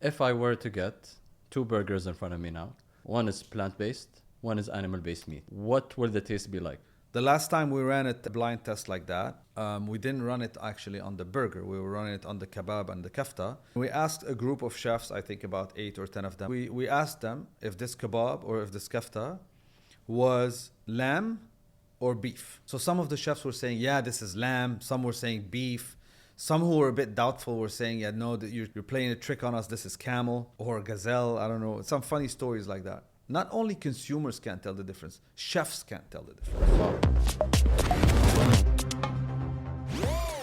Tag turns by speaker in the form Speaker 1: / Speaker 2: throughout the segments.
Speaker 1: if I were to get two burgers in front of me now, one is plant-based, one is animal-based meat, what will the taste be like?
Speaker 2: The last time we ran a blind test like that, we didn't run it actually on the burger. We were running it on the kebab and the kafta. We asked a group of chefs, I think about 8 or 10 of them. We asked them if this kebab or if this kafta was lamb or beef. So some of the chefs were saying, yeah, this is lamb. Some were saying beef. Some who were a bit doubtful were saying, yeah, no, you're playing a trick on us. This is camel or gazelle. I don't know. Some funny stories like that. Not only consumers can't tell the difference, chefs can't tell the difference.
Speaker 1: Wow.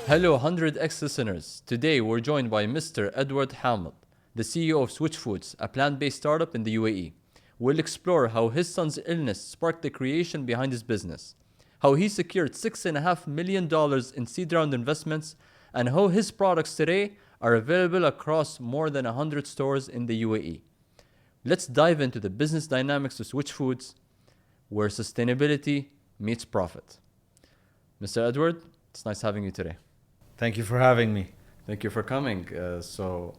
Speaker 1: Hello 100X listeners. Today we're joined by Mr. Edward Hamod, the CEO of Swiss Foods, a plant-based startup in the UAE. We'll explore how his son's illness sparked the creation behind his business, how he secured $6.5 million in seed round investments, and how his products today are available across more than 100 stores in the UAE. Let's dive into the business dynamics of Swiss Foods, where sustainability meets profit. Mr. Edward, it's nice having you today.
Speaker 2: Thank you for having me.
Speaker 1: Thank you for coming. So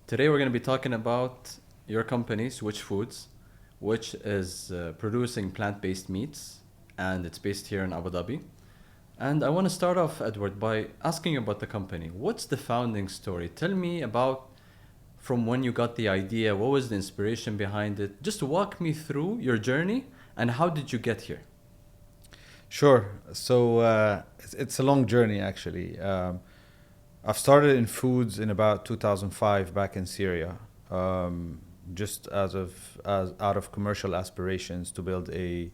Speaker 1: today we're going to be talking about your company, Swiss Foods, which is producing plant-based meats, and it's based here in Abu Dhabi. And I want to start off, Edward, by asking you about the company. What's the founding story? Tell me about from when you got the idea, what was the inspiration behind it? Just walk me through your journey and how did you get here?
Speaker 2: Sure. So it's a long journey, actually. I've started in foods in about 2005 back in Syria, just out of commercial aspirations to build a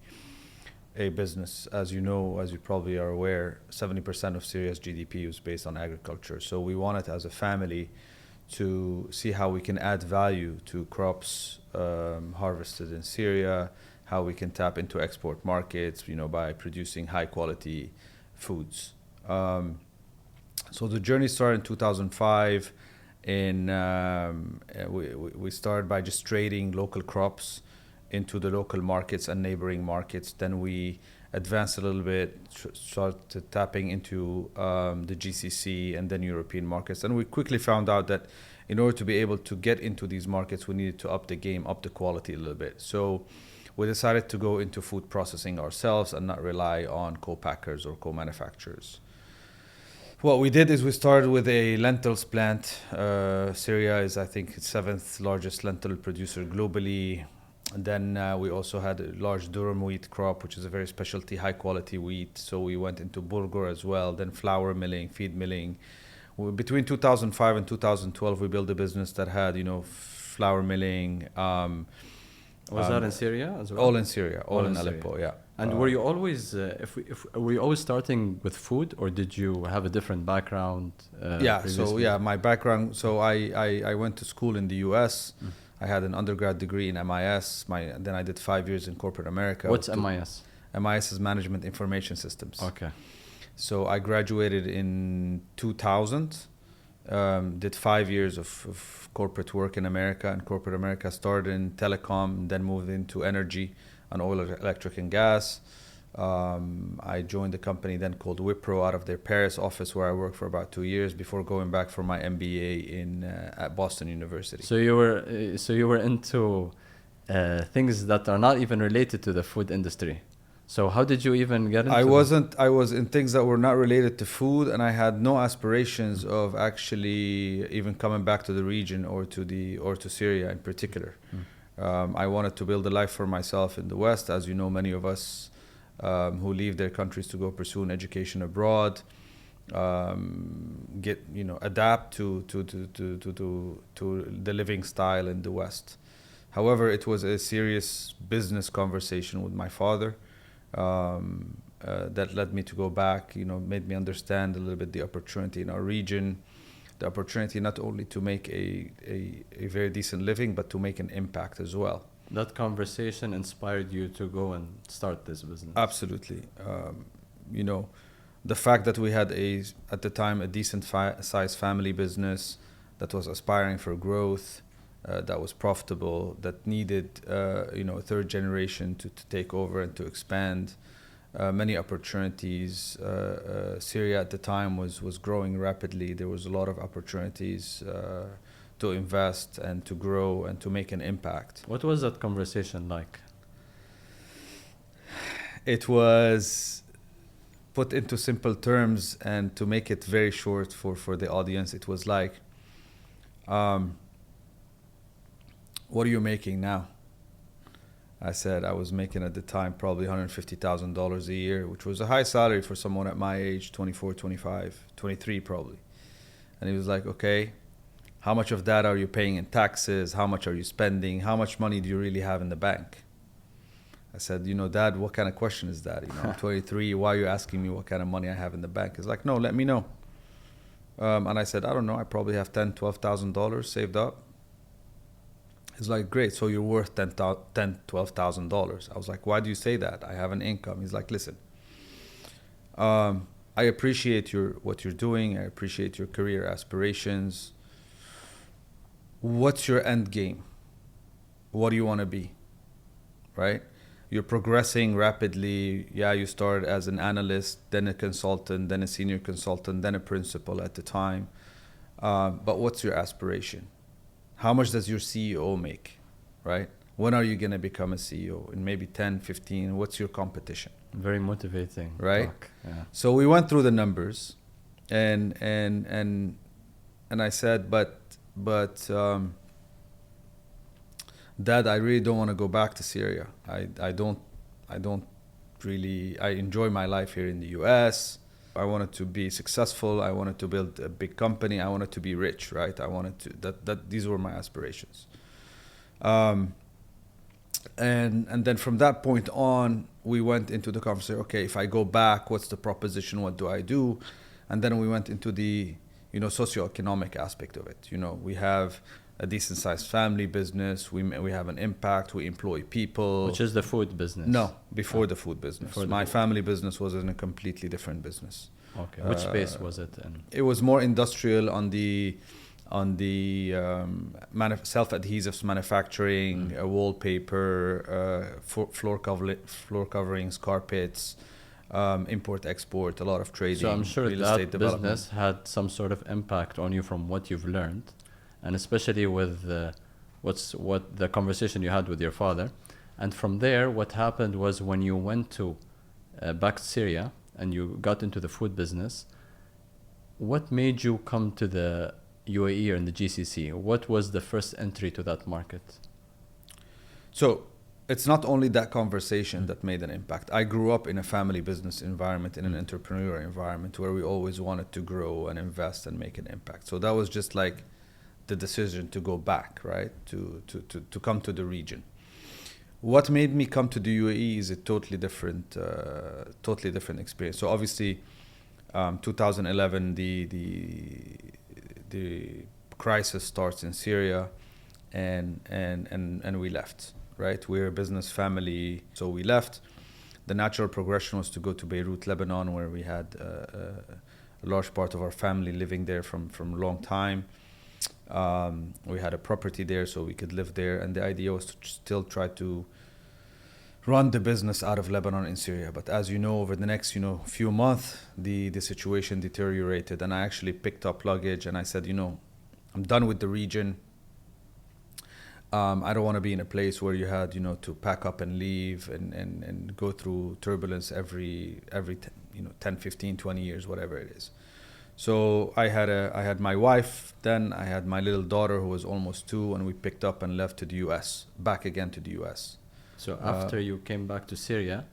Speaker 2: business. As you know, as you probably are aware, 70% of Syria's GDP is based on agriculture. So we wanted as a family to see how we can add value to crops harvested in Syria, how we can tap into export markets, by producing high quality foods. So the journey started in 2005. We started by just trading local crops into the local markets and neighboring markets. Then we advanced a little bit, started tapping into the GCC and then European markets. And we quickly found out that in order to be able to get into these markets, we needed to up the game, up the quality a little bit. So we decided to go into food processing ourselves and not rely on co-packers or co-manufacturers. What we did is we started with a lentils plant. Syria is, I think, the 7th largest lentil producer globally. And then we also had a large durum wheat crop, which is a very specialty, high-quality wheat. So we went into bulgur as well, then flour milling, feed milling. Between 2005 and 2012, we built a business that had, flour milling.
Speaker 1: Was that in Syria as well?
Speaker 2: All in Syria, all in Aleppo,
Speaker 1: Syria.
Speaker 2: Yeah.
Speaker 1: And were you always, were you always starting with food, or did you have a different background?
Speaker 2: My background. So I went to school in the U.S. I had an undergrad degree in MIS. Then I did 5 years in corporate America.
Speaker 1: What's MIS?
Speaker 2: MIS is Management Information Systems.
Speaker 1: Okay.
Speaker 2: So I graduated in 2000. Did 5 years of corporate work in America. And corporate America started in telecom, then moved into energy and oil, electric, and gas. I joined a company then called Wipro out of their Paris office, where I worked for about 2 years before going back for my MBA at Boston University.
Speaker 1: So you were into things that are not even related to the food industry. So how did you even get into
Speaker 2: I was in things that were not related to food, and I had no aspirations of actually even coming back to the region or to Syria in particular. I wanted to build a life for myself in the West. As you know, many of us who leave their countries to go pursue an education abroad, adapt to the living style in the West. However, it was a serious business conversation with my father that led me to go back, made me understand a little bit the opportunity in our region, the opportunity not only to make a very decent living, but to make an impact as well.
Speaker 1: That conversation inspired you to go and start this business?
Speaker 2: Absolutely. The fact that we had at the time, a decent sized family business that was aspiring for growth, that was profitable, that needed a third generation to take over and to expand. Many opportunities. Syria at the time was growing rapidly. There was a lot of opportunities to invest and to grow and to make an impact.
Speaker 1: What was that conversation like?
Speaker 2: It was, put into simple terms and to make it very short for the audience, it was like, what are you making now? I said I was making at the time probably $150,000 a year, which was a high salary for someone at my age, 24, 25, 23 probably. And he was like, okay, how much of that are you paying in taxes? How much are you spending? How much money do you really have in the bank? I said, Dad, what kind of question is that? I'm 23, why are you asking me what kind of money I have in the bank? He's like, no, let me know. And I said, I don't know, I probably have $10,000, $12,000 saved up. He's like, great, so you're worth $10,000, $12,000. I was like, why do you say that? I have an income. He's like, listen, I appreciate what you're doing. I appreciate your career aspirations. What's your end game? What do you want to be? Right? You're progressing rapidly. Yeah, you started as an analyst, then a consultant, then a senior consultant, then a principal at the time. But what's your aspiration? How much does your CEO make, right? When are you going to become a CEO? In maybe 10, 15, what's your competition?
Speaker 1: Very motivating.
Speaker 2: Right?
Speaker 1: Talk. Yeah.
Speaker 2: So we went through the numbers and I said, but Dad, I really don't want to go back to Syria. I don't really, I enjoy my life here in the US. I wanted to be successful. I wanted to build a big company. I wanted to be rich, right? I wanted to, these were my aspirations. And then from that point on, we went into the conversation, okay, if I go back, what's the proposition? What do I do? And then we went into the, socioeconomic aspect of it. We have a decent sized family business. We have an impact. We employ people.
Speaker 1: Which is the food business?
Speaker 2: No, before the food business. My family business was in a completely different business.
Speaker 1: Okay. Which space was it in?
Speaker 2: It was more industrial on the self-adhesives manufacturing, wallpaper, floor coverings, carpets, import-export, a lot of trading.
Speaker 1: So I'm sure
Speaker 2: real estate
Speaker 1: that
Speaker 2: development.
Speaker 1: business had some sort of impact on you from what you've learned, and especially with what the conversation you had with your father. And from there, what happened was when you went to back to Syria and you got into the food business, what made you come to the UAE or in the GCC? What was the first entry to that market?
Speaker 2: So it's not only that conversation that made an impact. I grew up in a family business environment, in an entrepreneurial environment where we always wanted to grow and invest and make an impact. So that was just like the decision to go back, right? To come to the region. What made me come to the UAE is a totally different experience. So obviously, 2011, the crisis starts in Syria, and we left. Right, we're a business family, so we left. The natural progression was to go to Beirut, Lebanon, where we had a large part of our family living there from a long time. We had a property there, so we could live there, and the idea was to still try to run the business out of Lebanon in Syria. But as you know, over the next few months, the situation deteriorated, and I actually picked up luggage and I said, I'm done with the region. I don't want to be in a place where you had, to pack up and leave and go through turbulence every 10, 15, 20 years, whatever it is. So I had my wife, then I had my little daughter who was almost 2, and we picked up and left to the US, back again to the US.
Speaker 1: So after you came back to Syria,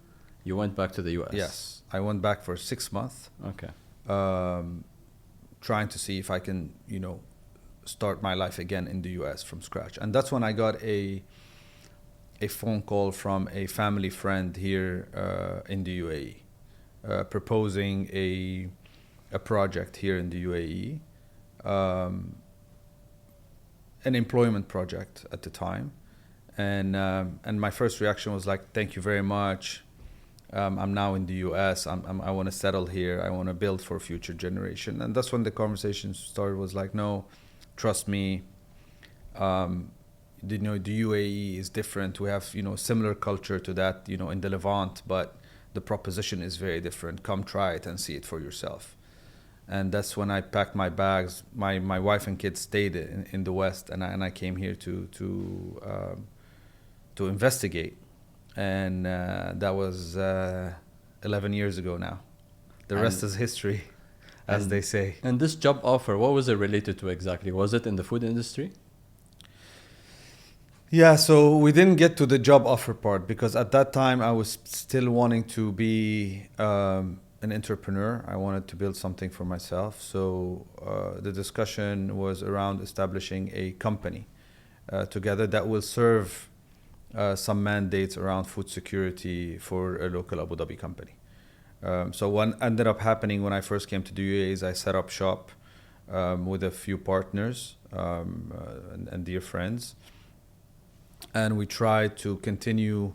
Speaker 1: you went back to the US?
Speaker 2: Yes, I went back for 6 months.
Speaker 1: Okay.
Speaker 2: Trying to see if I can, start my life again in the US from scratch. And that's when I got a phone call from a family friend here in the UAE, proposing a project here in the UAE, an employment project at the time. And my first reaction was like, thank you very much. I'm now in the US. I want to settle here. I want to build for a future generation. And that's when the conversation started, was like, no, trust me, the UAE is different. We have, similar culture to that, in the Levant, but the proposition is very different. Come try it and see it for yourself. And that's when I packed my bags. My wife and kids stayed in the West, and I came here to investigate. And that was 11 years ago now. The rest is history, as they say.
Speaker 1: And this job offer, what was it related to exactly? Was it in the food industry?
Speaker 2: Yeah, so we didn't get to the job offer part because at that time I was still wanting to be an entrepreneur. I wanted to build something for myself. So the discussion was around establishing a company together that will serve some mandates around food security for a local Abu Dhabi company. So what ended up happening when I first came to the UAE is I set up shop with a few partners and dear friends. And we tried to continue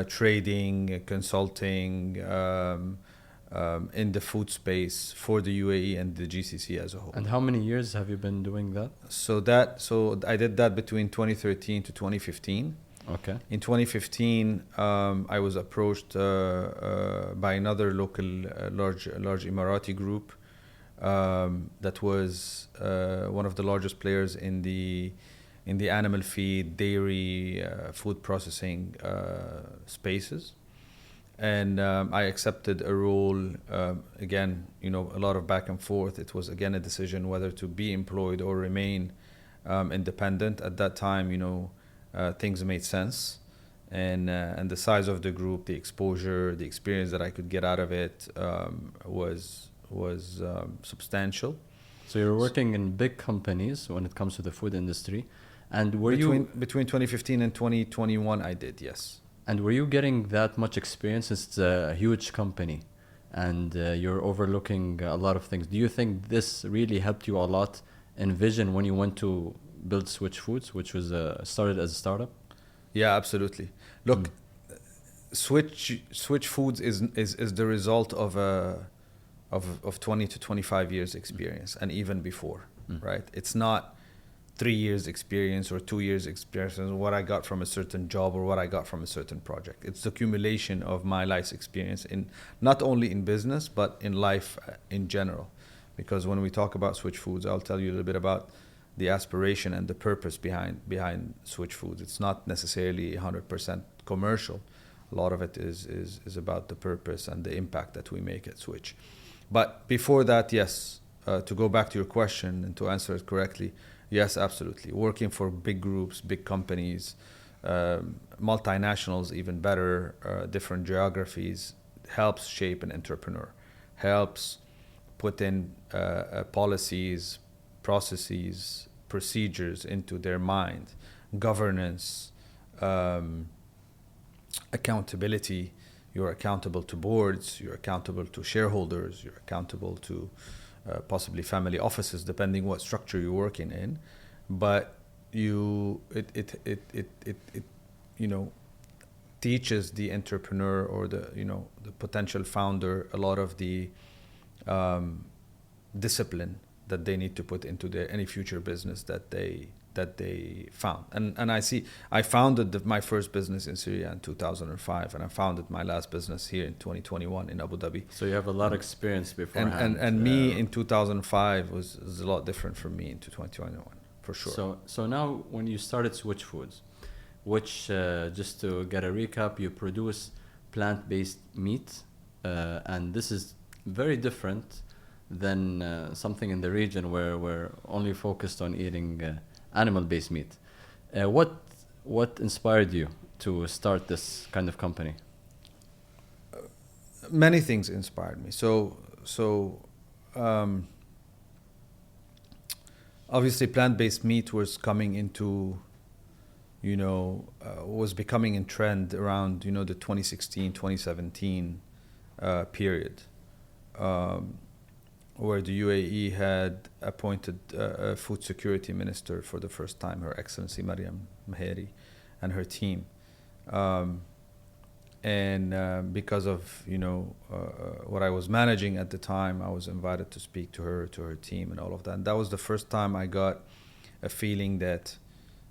Speaker 2: trading, consulting in the food space for the UAE and the GCC as a whole.
Speaker 1: And how many years have you been doing that?
Speaker 2: So I did that between 2013 to 2015.
Speaker 1: Okay.
Speaker 2: In 2015, I was approached by another local large Emirati group that was one of the largest players in the animal feed, dairy, food processing spaces. And I accepted a role, again, a lot of back and forth. It was, again, a decision whether to be employed or remain independent. At that time, things made sense. And the size of the group, the exposure, the experience that I could get out of it was substantial.
Speaker 1: So you're working in big companies when it comes to the food industry. And
Speaker 2: between 2015 and 2021, I did, yes.
Speaker 1: And were you getting that much experience since it's a huge company and you're overlooking a lot of things? Do you think this really helped you a lot in vision when you went to build Switch Foods, which was started as a startup?
Speaker 2: Yeah, absolutely. Look, Switch Foods is the result of 20 to 25 years experience and even before, right? It's not 3 years experience or 2 years experience, what I got from a certain job or what I got from a certain project. It's the accumulation of my life's experience in not only in business, but in life in general. Because when we talk about Switch Foods, I'll tell you a little bit about the aspiration and the purpose behind Switch Foods. It's not necessarily 100% commercial. A lot of it is about the purpose and the impact that we make at Switch. But before that, yes, to go back to your question and to answer it correctly, yes, absolutely. Working for big groups, big companies, multinationals, even better, different geographies, helps shape an entrepreneur, helps put in policies, processes, procedures into their mind, governance, accountability. You're accountable to boards, you're accountable to shareholders, you're accountable to possibly family offices, depending what structure you're working in. But it teaches the entrepreneur or the potential founder a lot of the discipline that they need to put into any future business that they found. And I founded my first business in Syria in 2005, and I founded my last business here in 2021 in Abu Dhabi.
Speaker 1: So you have a lot of experience beforehand.
Speaker 2: And me in 2005 was a lot different from me in 2021, for sure.
Speaker 1: So now when you started Switch Foods, which just to get a recap, you produce plant-based meat, and this is very different than something in the region where we're only focused on eating animal-based meat. What inspired you to start this kind of company?
Speaker 2: Many things inspired me. So obviously plant-based meat was coming into, was becoming in trend around, the 2016, 2017 period. Where the UAE had appointed a food security minister for the first time, Her Excellency Mariam Maheri, and her team. And because of what I was managing at the time, I was invited to speak to her team and all of that. And that was the first time I got a feeling that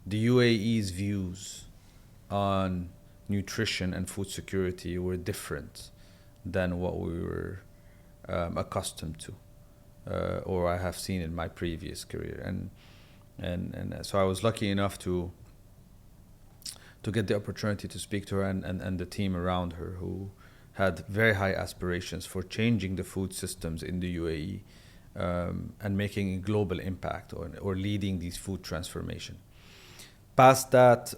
Speaker 2: the UAE's views on nutrition and food security were different than what we were accustomed to. or I have seen in my previous career. And so I was lucky enough to get the opportunity to speak to her and the team around her, who had very high aspirations for changing the food systems in the UAE, and making a global impact, or leading these food transformation. Past that,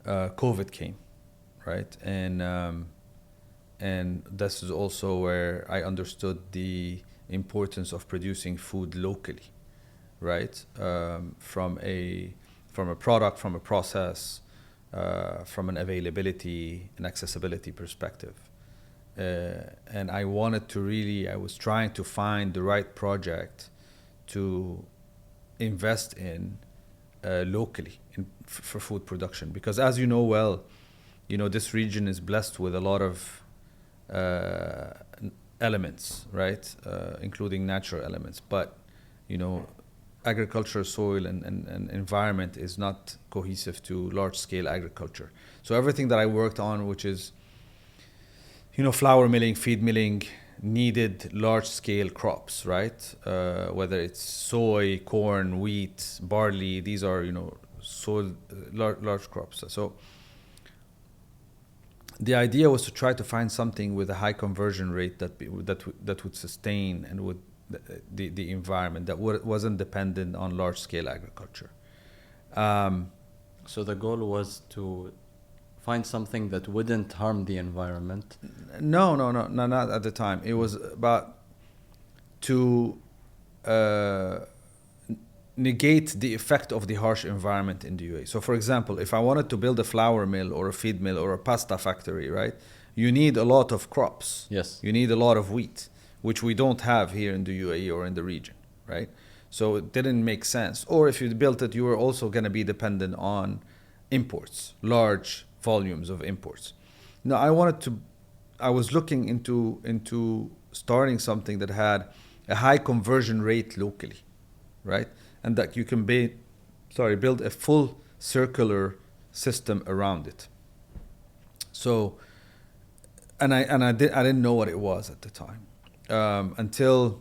Speaker 2: COVID came, right? And this is also where I understood the importance of producing food locally, right? From a product, from a process, from an availability and accessibility perspective. And I was trying to find the right project to invest in locally for food production. Because as you know well, this region is blessed with a lot of elements, right? Including natural elements. But, agriculture, soil, and environment is not cohesive to large-scale agriculture. So everything that I worked on, which is, flour milling, feed milling, needed large-scale crops, right? Whether it's soy, corn, wheat, barley, these are, large crops. So the idea was to try to find something with a high conversion rate that would sustain and would the environment, that wasn't dependent on large-scale agriculture.
Speaker 1: So the goal was to find something that wouldn't harm the environment?
Speaker 2: No, not at the time. It was about to negate the effect of the harsh environment in the UAE. So for example, if I wanted to build a flour mill or a feed mill or a pasta factory, right? You need a lot of crops.
Speaker 1: Yes.
Speaker 2: You need a lot of wheat, which we don't have here in the UAE or in the region, right? So it didn't make sense. Or if you built it, you were also going to be dependent on imports, large volumes of imports. Now I was looking into starting something that had a high conversion rate locally, right? And that you can build a full circular system around it. So, I didn't know what it was at the time. Until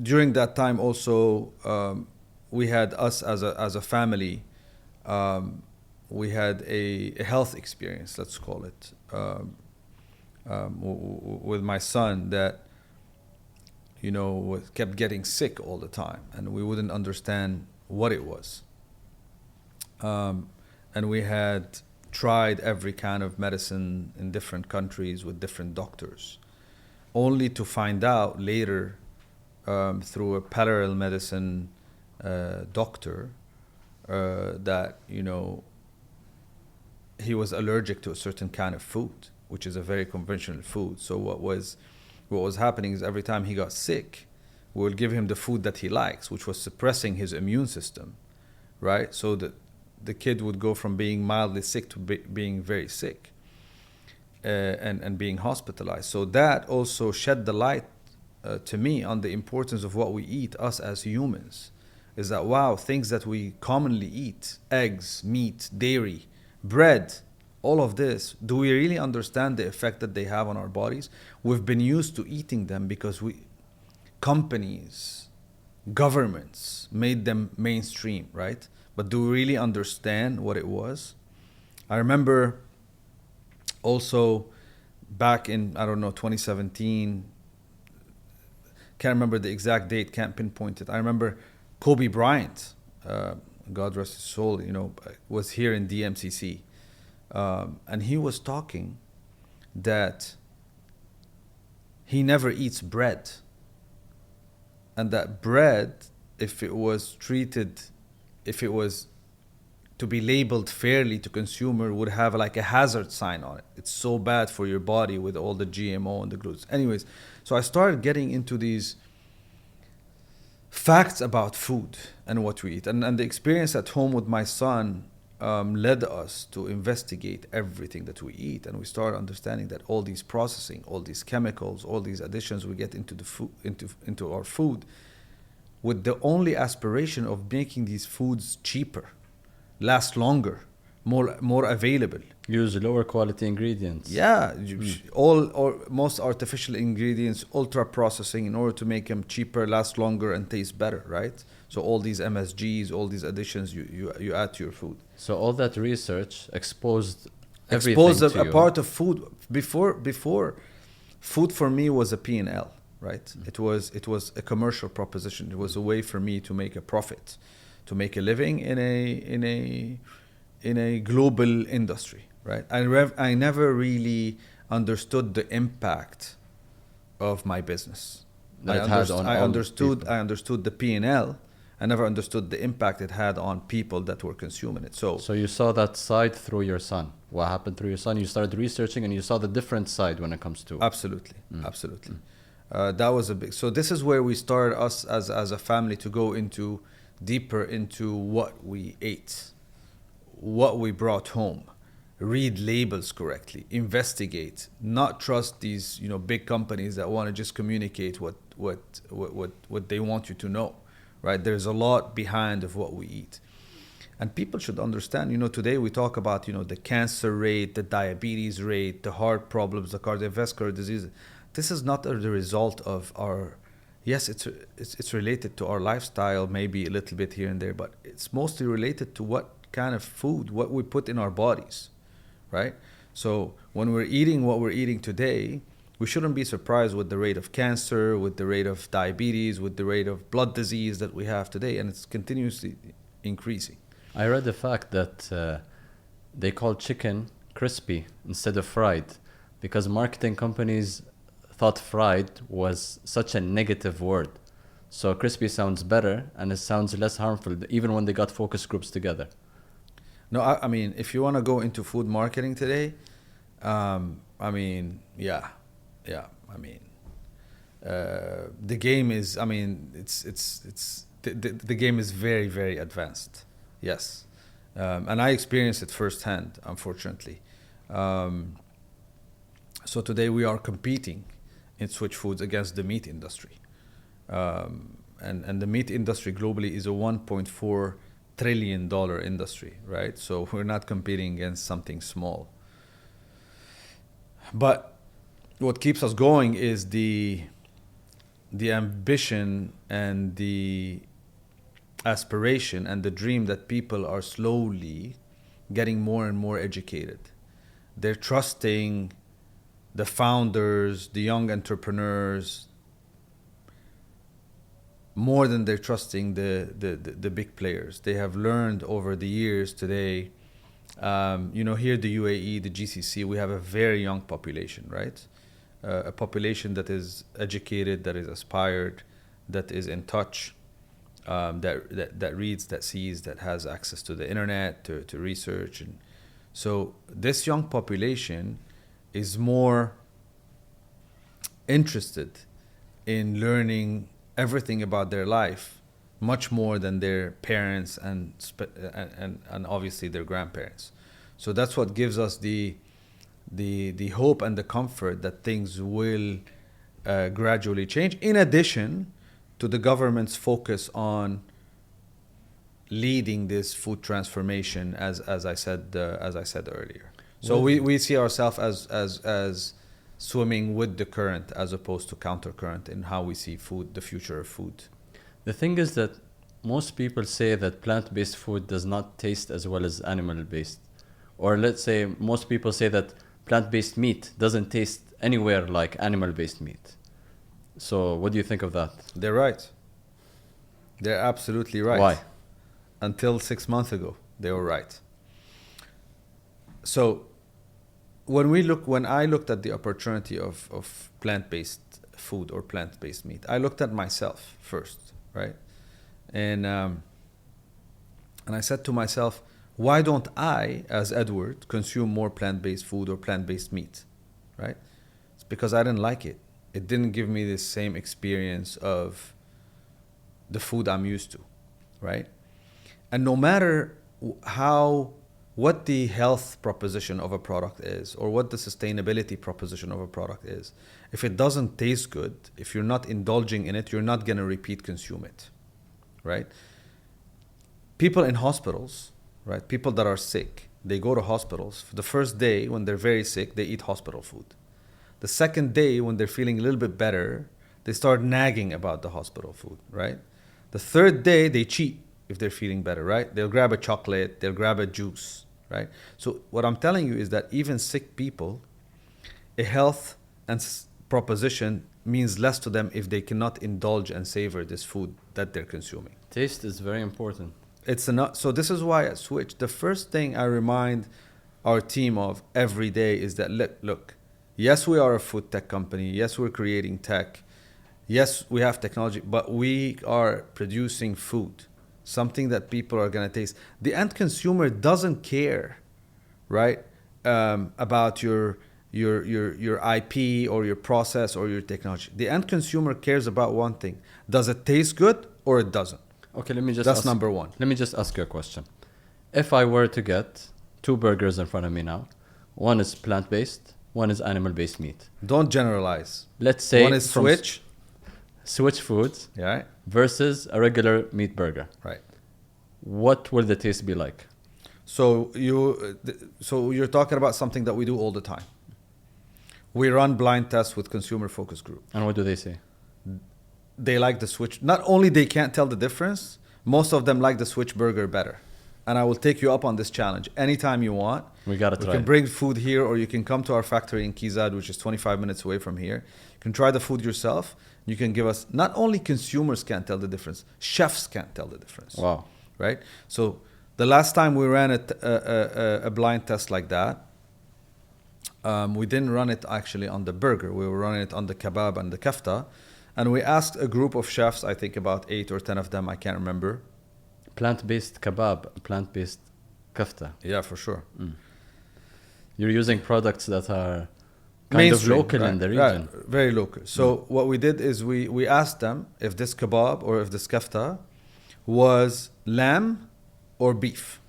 Speaker 2: during that time also, we had us as a family, we had a health experience, let's call it, with my son that, kept getting sick all the time, and we wouldn't understand what it was. And we had tried every kind of medicine in different countries with different doctors, only to find out later, through a parallel medicine doctor, that he was allergic to a certain kind of food, which is a very conventional food. So what was happening is every time he got sick, we would give him the food that he likes, which was suppressing his immune system, right? So that the kid would go from being mildly sick to being very sick, and being hospitalized. So that also shed the light to me on the importance of what we eat, us as humans. Is that, wow, things that we commonly eat, eggs, meat, dairy, bread, all of this, do we really understand the effect that they have on our bodies? We've been used to eating them because companies, governments made them mainstream, right? But do we really understand what it was? I remember also back in, 2017, can't remember the exact date, can't pinpoint it. I remember Kobe Bryant, God rest his soul, was here in DMCC. And he was talking that he never eats bread. And that bread, if it was to be labeled fairly to consumer, would have like a hazard sign on it. It's so bad for your body with all the GMO and the gluten. Anyways, so I started getting into these facts about food and what we eat. And the experience at home with my son led us to investigate everything that we eat. And we started understanding that all these processing, all these chemicals, all these additions we get into the food, into our food, with the only aspiration of making these foods cheaper, last longer, more available.
Speaker 1: Use lower quality ingredients.
Speaker 2: Yeah, all or most artificial ingredients, ultra processing in order to make them cheaper, last longer, and taste better, right? So all these MSGs, all these additions you add to your food.
Speaker 1: So all that research exposed everything
Speaker 2: Exposed
Speaker 1: to
Speaker 2: a
Speaker 1: you.
Speaker 2: part of food before food for me was a P&L, right? It was a commercial proposition. It was a way for me to make a profit, to make a living in a global industry, right? I never really understood the impact of my business. I understood the P&L. I never understood the impact it had on people that were consuming it. So
Speaker 1: you saw that side through your son. What happened through your son? You started researching and you saw the different side when it comes to...
Speaker 2: Absolutely. That was a big... So this is where we started us as a family to go deeper into what we ate, what we brought home, read labels correctly, investigate, not trust these big companies that want to just communicate what they want you to know, right? There's a lot behind of what we eat. And people should understand, today we talk about, the cancer rate, the diabetes rate, the heart problems, the cardiovascular disease. This is not the result of our... Yes, it's related to our lifestyle, maybe a little bit here and there, but it's mostly related to what kind of food, what we put in our bodies, right? So when we're eating what we're eating today, we shouldn't be surprised with the rate of cancer, with the rate of diabetes, with the rate of blood disease that we have today, and it's continuously increasing.
Speaker 1: I read the fact that they call chicken crispy instead of fried because marketing companies thought fried was such a negative word. So crispy sounds better and it sounds less harmful, even when they got focus groups together.
Speaker 2: No, I mean, if you want to go into food marketing today, the game is, the game is very, very advanced. Yes. And I experienced it firsthand, unfortunately. So today we are competing in Switch Foods against the meat industry. And the meat industry globally is a $1.4 trillion industry, right? So we're not competing against something small. But what keeps us going is the ambition and the aspiration and the dream that people are slowly getting more and more educated. They're trusting the founders, the young entrepreneurs, more than they're trusting the big players. They have learned over the years today, here the UAE, the GCC, we have a very young population, right? A population that is educated, that is aspired, that is in touch, that reads, that sees, that has access to the internet, to research. And so this young population is more interested in learning everything about their life, much more than their parents and obviously their grandparents. So that's what gives us the hope and the comfort that things will gradually change. In addition to the government's focus on leading this food transformation, as I said earlier. So we see ourselves as swimming with the current as opposed to countercurrent in how we see food, the future of food.
Speaker 1: The thing is that most people say that plant-based food does not taste as well as animal-based. Or let's say most people say that plant-based meat doesn't taste anywhere like animal-based meat. So what do you think of that?
Speaker 2: They're right. They're absolutely right.
Speaker 1: Why?
Speaker 2: Until 6 months ago, they were right. So when I looked at the opportunity of plant-based food or plant-based meat, I looked at myself first, right? And I said to myself, why don't I, as Edward, consume more plant-based food or plant-based meat, right? It's because I didn't like it. It didn't give me the same experience of the food I'm used to, right? And no matter what the health proposition of a product is or what the sustainability proposition of a product is, if it doesn't taste good, if you're not indulging in it, you're not going to repeat consume it, right? People in hospitals, right? People that are sick, they go to hospitals. The first day, when they're very sick, they eat hospital food. The second day, when they're feeling a little bit better, they start nagging about the hospital food, right? The third day, they cheat if they're feeling better, right? They'll grab a chocolate, they'll grab a juice, right? So what I'm telling you is that even sick people, a health and proposition means less to them if they cannot indulge and savor this food that they're consuming.
Speaker 1: Taste is very important.
Speaker 2: So this is why at Switch, the first thing I remind our team of every day is that, look, yes, we are a food tech company. Yes, we're creating tech. Yes, we have technology, but we are producing food, something that people are going to taste. The end consumer doesn't care, right, about your IP or your process or your technology. The end consumer cares about one thing. Does it taste good or it doesn't?
Speaker 1: Okay, that's
Speaker 2: number one.
Speaker 1: Let me just ask you a question. If I were to get 2 burgers in front of me now, one is plant-based, one is animal-based meat.
Speaker 2: Don't generalize.
Speaker 1: Let's say
Speaker 2: one is
Speaker 1: Switch Foods,
Speaker 2: yeah,
Speaker 1: versus a regular meat burger.
Speaker 2: Right.
Speaker 1: What will the taste be like?
Speaker 2: So you're talking about something that we do all the time. We run blind tests with consumer focus group.
Speaker 1: And what do they say?
Speaker 2: They like the Switch. Not only they can't tell the difference, most of them like the Switch burger better. And I will take you up on this challenge anytime you want.
Speaker 1: We got to try.
Speaker 2: You can bring food here, or you can come to our factory in Kizad, which is 25 minutes away from here. You can try the food yourself. You can give us, not only consumers can't tell the difference, chefs can't tell the difference.
Speaker 1: Wow.
Speaker 2: Right? So the last time we ran a blind test like that, we didn't run it actually on the burger. We were running it on the kebab and the kafta. And we asked a group of chefs, I think about 8 or 10 of them, I can't remember.
Speaker 1: Plant-based kebab, plant-based kafta.
Speaker 2: Yeah, for sure.
Speaker 1: You're using products that are kind
Speaker 2: mainstream,
Speaker 1: of local in the region.
Speaker 2: Right, very local. So what we did is we asked them if this kebab or if this kafta was lamb or beef.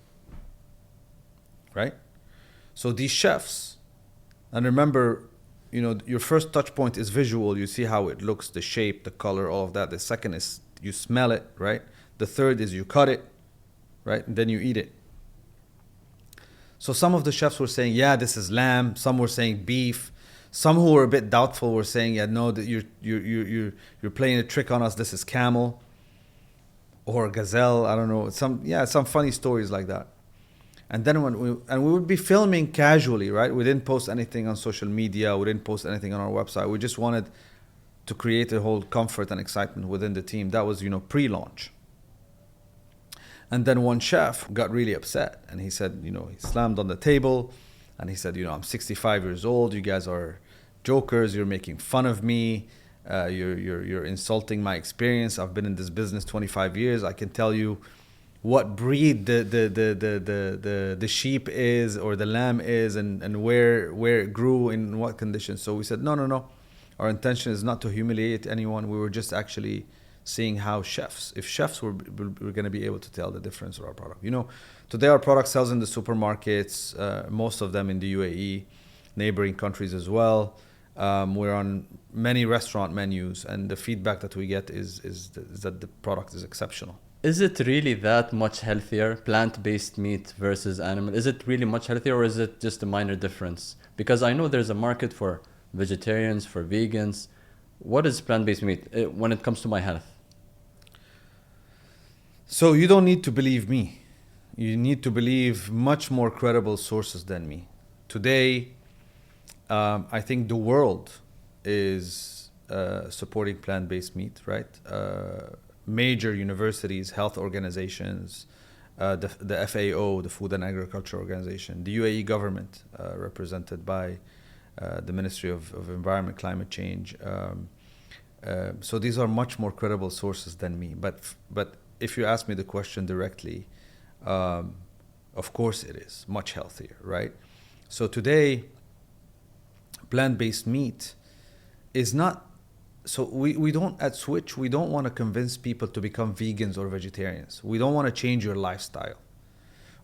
Speaker 2: Right? So these chefs, and remember, your first touch point is visual. You see how it looks, the shape, the color, all of that. The second is you smell it, right? The third is you cut it, right? And then you eat it. So some of the chefs were saying, yeah, this is lamb. Some were saying beef. Some who were a bit doubtful were saying, yeah, no, that you're playing a trick on us. This is camel or gazelle. I don't know. Some funny stories like that. And then we would be filming casually, right? We didn't post anything on social media. We didn't post anything on our website. We just wanted to create a whole comfort and excitement within the team. That was, pre-launch. And then one chef got really upset, and he said, he slammed on the table, and he said, I'm 65 years old. You guys are jokers. You're making fun of me. You're insulting my experience. I've been in this business 25 years. I can tell you what breed the sheep is or the lamb is, and where it grew, in what conditions. So we said, no. Our intention is not to humiliate anyone. We were just actually seeing how if chefs were going to be able to tell the difference of our product. Today our product sells in the supermarkets, most of them in the UAE, neighboring countries as well. We're on many restaurant menus, and the feedback that we get is that the product is exceptional.
Speaker 1: Is it really that much healthier, plant-based meat versus animal? Is it really much healthier, or is it just a minor difference? Because I know there's a market for vegetarians, for vegans. What is plant-based meat when it comes to my health?
Speaker 2: So you don't need to believe me. You need to believe much more credible sources than me. Today, I think the world is supporting plant-based meat, right? Major universities, health organizations, the FAO, the Food and Agriculture Organization, the UAE government, represented by the Ministry of Environment, Climate Change. So these are much more credible sources than me. But if you ask me the question directly, of course it is much healthier, right? So today, plant-based meat is not. So we don't, at Switch, we don't want to convince people to become vegans or vegetarians. We don't want to change your lifestyle.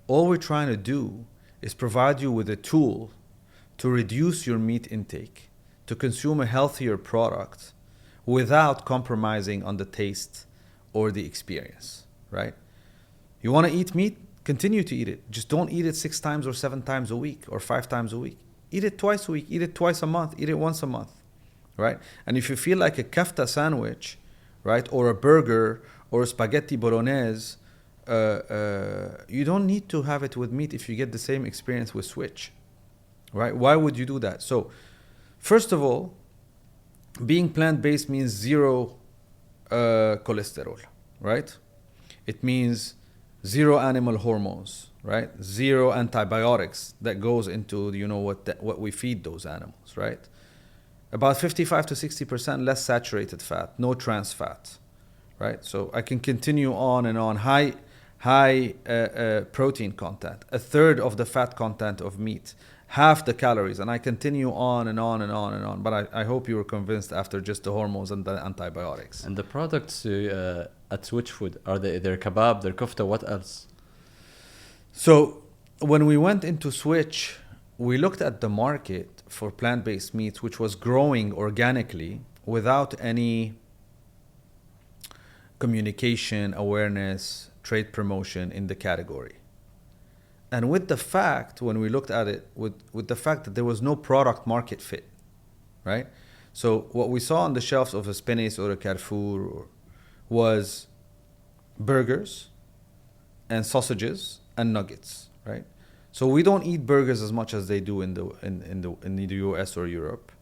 Speaker 2: All we're trying to do is provide you with a tool to reduce your meat intake, to consume a healthier product without compromising on the taste or the experience, right? You want to eat meat? continue to eat it. Just don't eat it 6 times or 7 times a week or 5 times a week. Eat it twice a week, eat it twice a month, eat it once a month, right? And if you feel like a kafta sandwich, right, or a burger or a spaghetti bolognese, you don't need to have it with meat if you get the same experience with Swiss, right? Why would you do that? So, first of all, being plant-based means zero cholesterol, right? It means zero animal hormones, right? Zero antibiotics that goes into, you know, what we feed those animals, right? About 55 to 60% less saturated fat, no trans fat, right? So I can continue on and on. High protein content, a third of the fat content of meat, half the calories, and I continue on and on and on and on. But I hope you were convinced after just the hormones and the antibiotics.
Speaker 1: And the products at Switch Food, are they're kebab, they're kofta, what else?
Speaker 2: So when we went into Switch, we looked at the market for plant-based meats, which was growing organically without any communication, awareness, trade promotion in the category. And with the fact, when we looked at it, with the fact that there was no product market fit, right? So what we saw on the shelves of a Spinneys or a Carrefour was burgers and sausages and nuggets, right? So we don't eat burgers as much as they do in the US or Europe.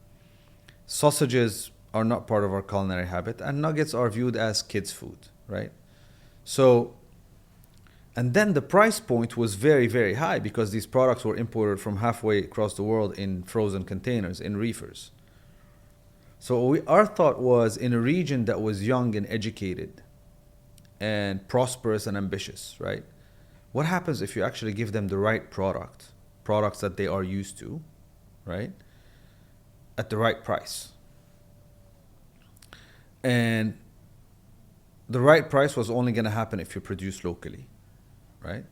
Speaker 2: Sausages are not part of our culinary habit, and nuggets are viewed as kids' food, right? So, and then the price point was very, very high because these products were imported from halfway across the world in frozen containers, in reefers. So our thought was, in a region that was young and educated and prosperous and ambitious, right? What happens if you actually give them the right products that they are used to, right? At the right price. And the right price was only going to happen if you produce locally, right?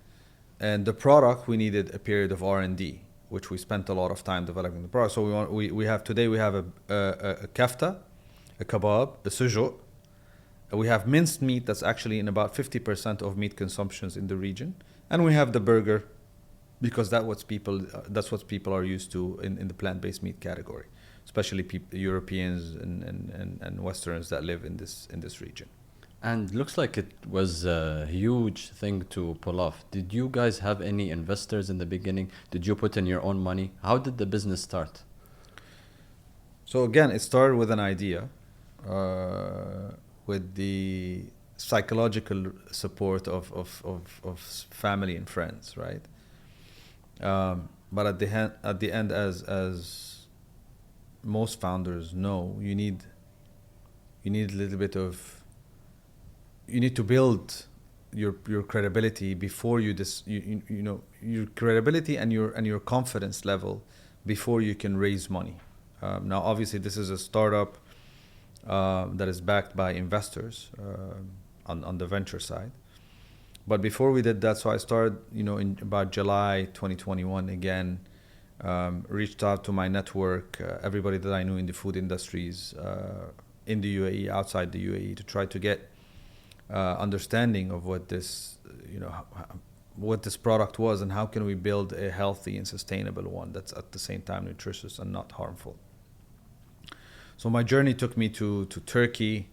Speaker 2: And the product, we needed a period of R&D, which we spent a lot of time developing the product. So we have a kafta, a kebab, a sujouk. We have minced meat that's actually in about 50% of meat consumptions in the region. And we have the burger, because that's what people are used to in the plant-based meat category, especially Europeans and Westerners that live in this region.
Speaker 1: And looks like it was a huge thing to pull off. Did you guys have any investors in the beginning? Did you put in your own money? How did the business start?
Speaker 2: So again, it started with an idea, with the psychological support of family and friends, right? But at the end, as most founders know, you need a little bit of. You need to build your credibility before you know your credibility and your confidence level before you can raise money. Now, obviously, this is a startup that is backed by investors on the venture side. But before we did that, so I started, in about July 2021 again, reached out to my network, everybody that I knew in the food industries in the UAE, outside the UAE, to try to get understanding of what this, what this product was and how can we build a healthy and sustainable one that's at the same time nutritious and not harmful. So my journey took me to Turkey,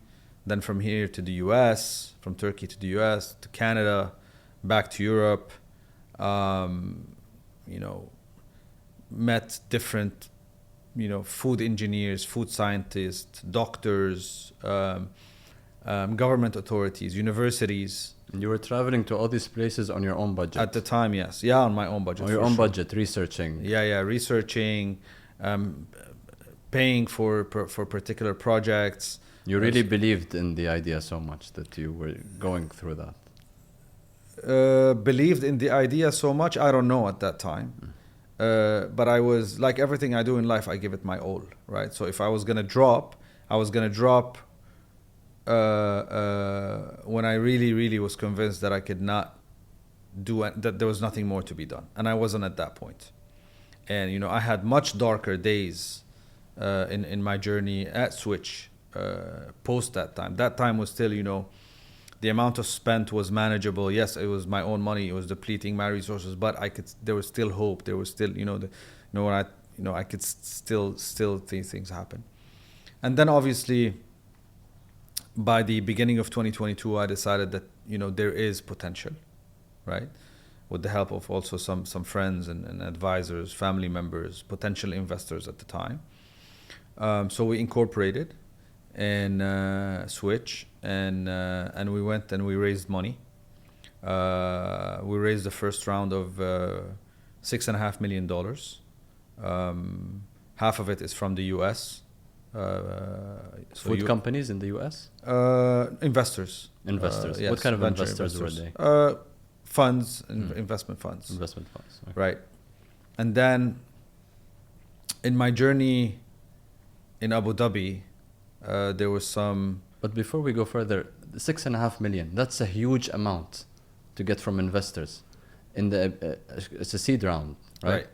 Speaker 2: then from here to the US, from Turkey to the US, to Canada, back to Europe, met different, food engineers, food scientists, doctors, government authorities, universities.
Speaker 1: And you were traveling to all these places on your own budget?
Speaker 2: At the time, yes. Yeah, on my own budget.
Speaker 1: On your own budget, researching.
Speaker 2: Yeah, researching, paying for particular projects.
Speaker 1: You really believed in the idea so much that you were going through that?
Speaker 2: Believed in the idea so much, I don't know at that time. But I was, like everything I do in life, I give it my all, right? So if I was going to drop, when I really, really was convinced that I could not do it, that there was nothing more to be done. And I wasn't at that point. And, I had much darker days in my journey at Switch post that time. That time was still, The amount of spent was manageable. Yes, it was my own money. It was depleting my resources, but there was still hope. There was still, I could still see things happen. And then obviously, by the beginning of 2022, I decided that, there is potential, right? With the help of also some friends and advisors, family members, potential investors at the time. So we incorporated in Switch, and we went and we raised money. We raised the first round of $6.5 million. Half of it is from the US.
Speaker 1: Food companies in the US?
Speaker 2: Investors.
Speaker 1: Investors.
Speaker 2: Yes,
Speaker 1: what kind of investors were they?
Speaker 2: Funds, investment funds.
Speaker 1: Investment funds. Okay.
Speaker 2: Right. And then in my journey in Abu Dhabi, there was some...
Speaker 1: But before we go further, $6.5 million, that's a huge amount to get from investors. It's a seed round, right?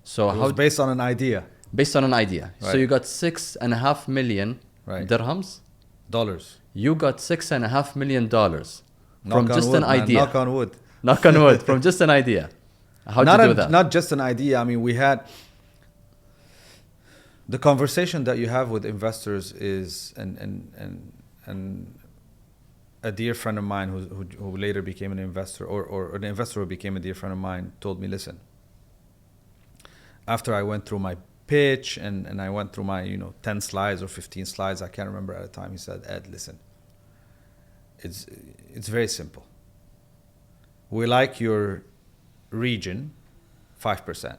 Speaker 1: So
Speaker 2: it was based on an idea.
Speaker 1: Based on an idea.
Speaker 2: Right.
Speaker 1: So you got $6.5 million dirhams?
Speaker 2: Dollars.
Speaker 1: You got $6.5 million from just
Speaker 2: wood,
Speaker 1: an idea.
Speaker 2: Knock on wood.
Speaker 1: Knock on wood, from just an idea. How did you do that?
Speaker 2: Not just an idea. I mean, we had... The conversation that you have with investors is... And a dear friend of mine who later became an investor, or an investor who became a dear friend of mine, told me, listen, after I went through my pitch and I went through my 10 slides or 15 slides, I can't remember at a time, he said, Ed, listen, it's very simple. We like your region, 5%.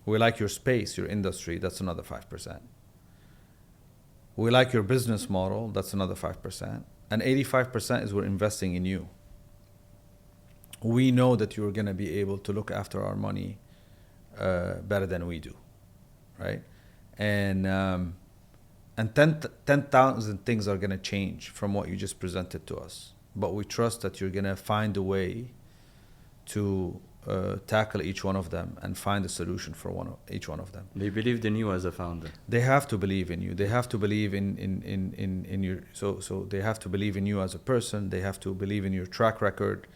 Speaker 2: We like your space, your industry, that's another 5%. We like your business model, that's another 5%. And 85% is we're investing in you. We know that you're going to be able to look after our money better than we do, right? And 10,000 things are going to change from what you just presented to us. But we trust that you're going to find a way to tackle each one of them and find a solution for each one of them.
Speaker 1: They believed in you as a founder.
Speaker 2: They have to believe in you. They have to believe in your... So they have to believe in you as a person. They have to believe in your track record.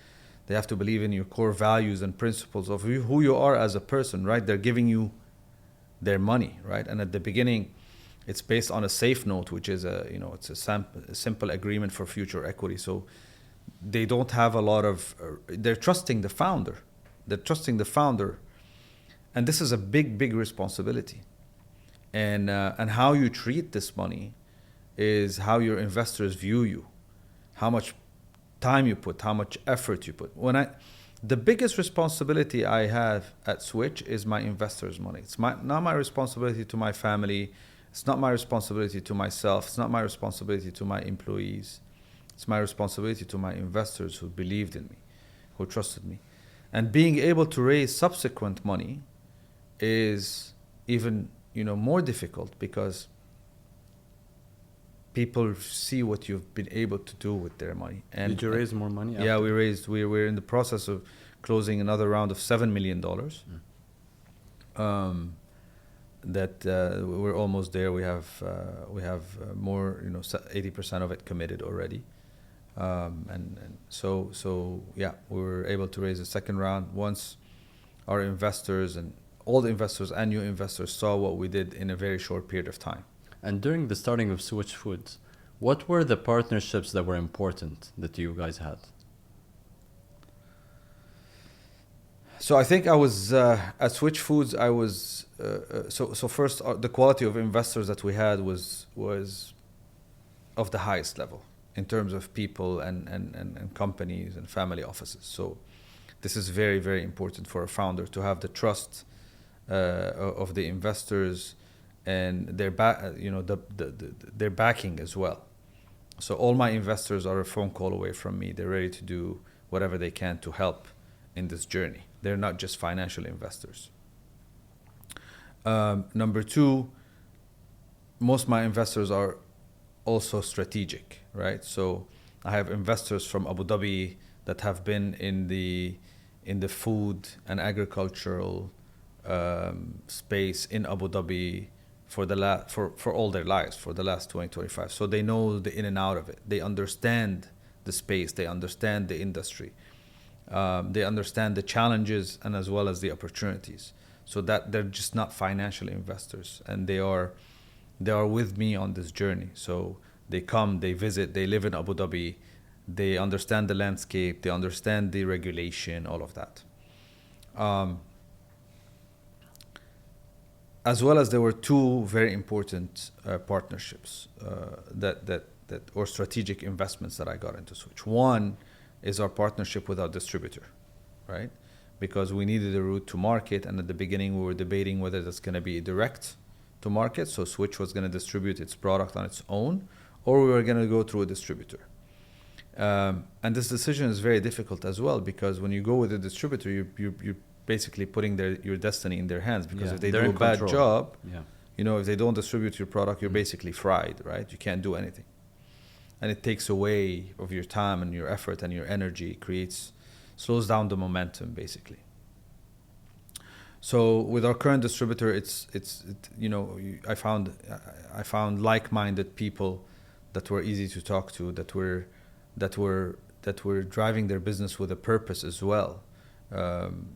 Speaker 2: They have to believe in your core values and principles of who you are as a person, right? They're giving you their money, right? And at the beginning, it's based on a safe note, which is it's a simple agreement for future equity. So they don't have a lot of... they're trusting the founder. They're trusting the founder. And this is a big responsibility. And how you treat this money is how your investors view you, how much time you put, how much effort you put. The biggest responsibility I have at Switch is my investors' money. It's not my responsibility to my family. It's not my responsibility to myself. It's not my responsibility to my employees. It's my responsibility to my investors who believed in me, who trusted me. And being able to raise subsequent money is even more difficult because people see what you've been able to do with their money. And
Speaker 1: did you raise more money?
Speaker 2: Yeah, we're in the process of closing another round of $7 million. That we're almost there. We have more, 80% of it committed already. So yeah, we were able to raise a second round once our investors and all the investors and new investors saw what we did in a very short period of time.
Speaker 1: And during the starting of Switch Foods, what were the partnerships that were important that you guys had?
Speaker 2: So I think I was at Switch Foods. I was so first the quality of investors that we had was of the highest level in terms of people and companies and family offices. So this is very important for a founder to have the trust of the investors and their their backing as well. So all my investors are a phone call away from me. They're ready to do whatever they can to help in this journey. They're not just financial investors. Number two, most of my investors are also strategic, right? So I have investors from Abu Dhabi that have been in the food and agricultural space in Abu Dhabi for all their lives, for the last 20-25. So they know the in and out of it. They understand the space, they understand the industry, they understand the challenges and as well as the opportunities. So that they're just not financial investors, and they are with me on this journey. So they come, they visit, they live in Abu Dhabi, they understand the landscape, they understand the regulation, all of that. As well as there were two very important partnerships that or strategic investments that I got into Switch. One is our partnership with our distributor, right? Because we needed a route to market, and at the beginning we were debating whether that's going to be direct to market, so Switch was going to distribute its product on its own, or we were going to go through a distributor. And this decision is very difficult as well, because when you go with a distributor, you're basically putting your destiny in their hands, because if they do a bad job, if they don't distribute your product, you're basically fried, right? You can't do anything. And it takes away of your time and your effort and your energy, slows down the momentum, basically. So with our current distributor, I found like-minded people that were easy to talk to, that were driving their business with a purpose as well.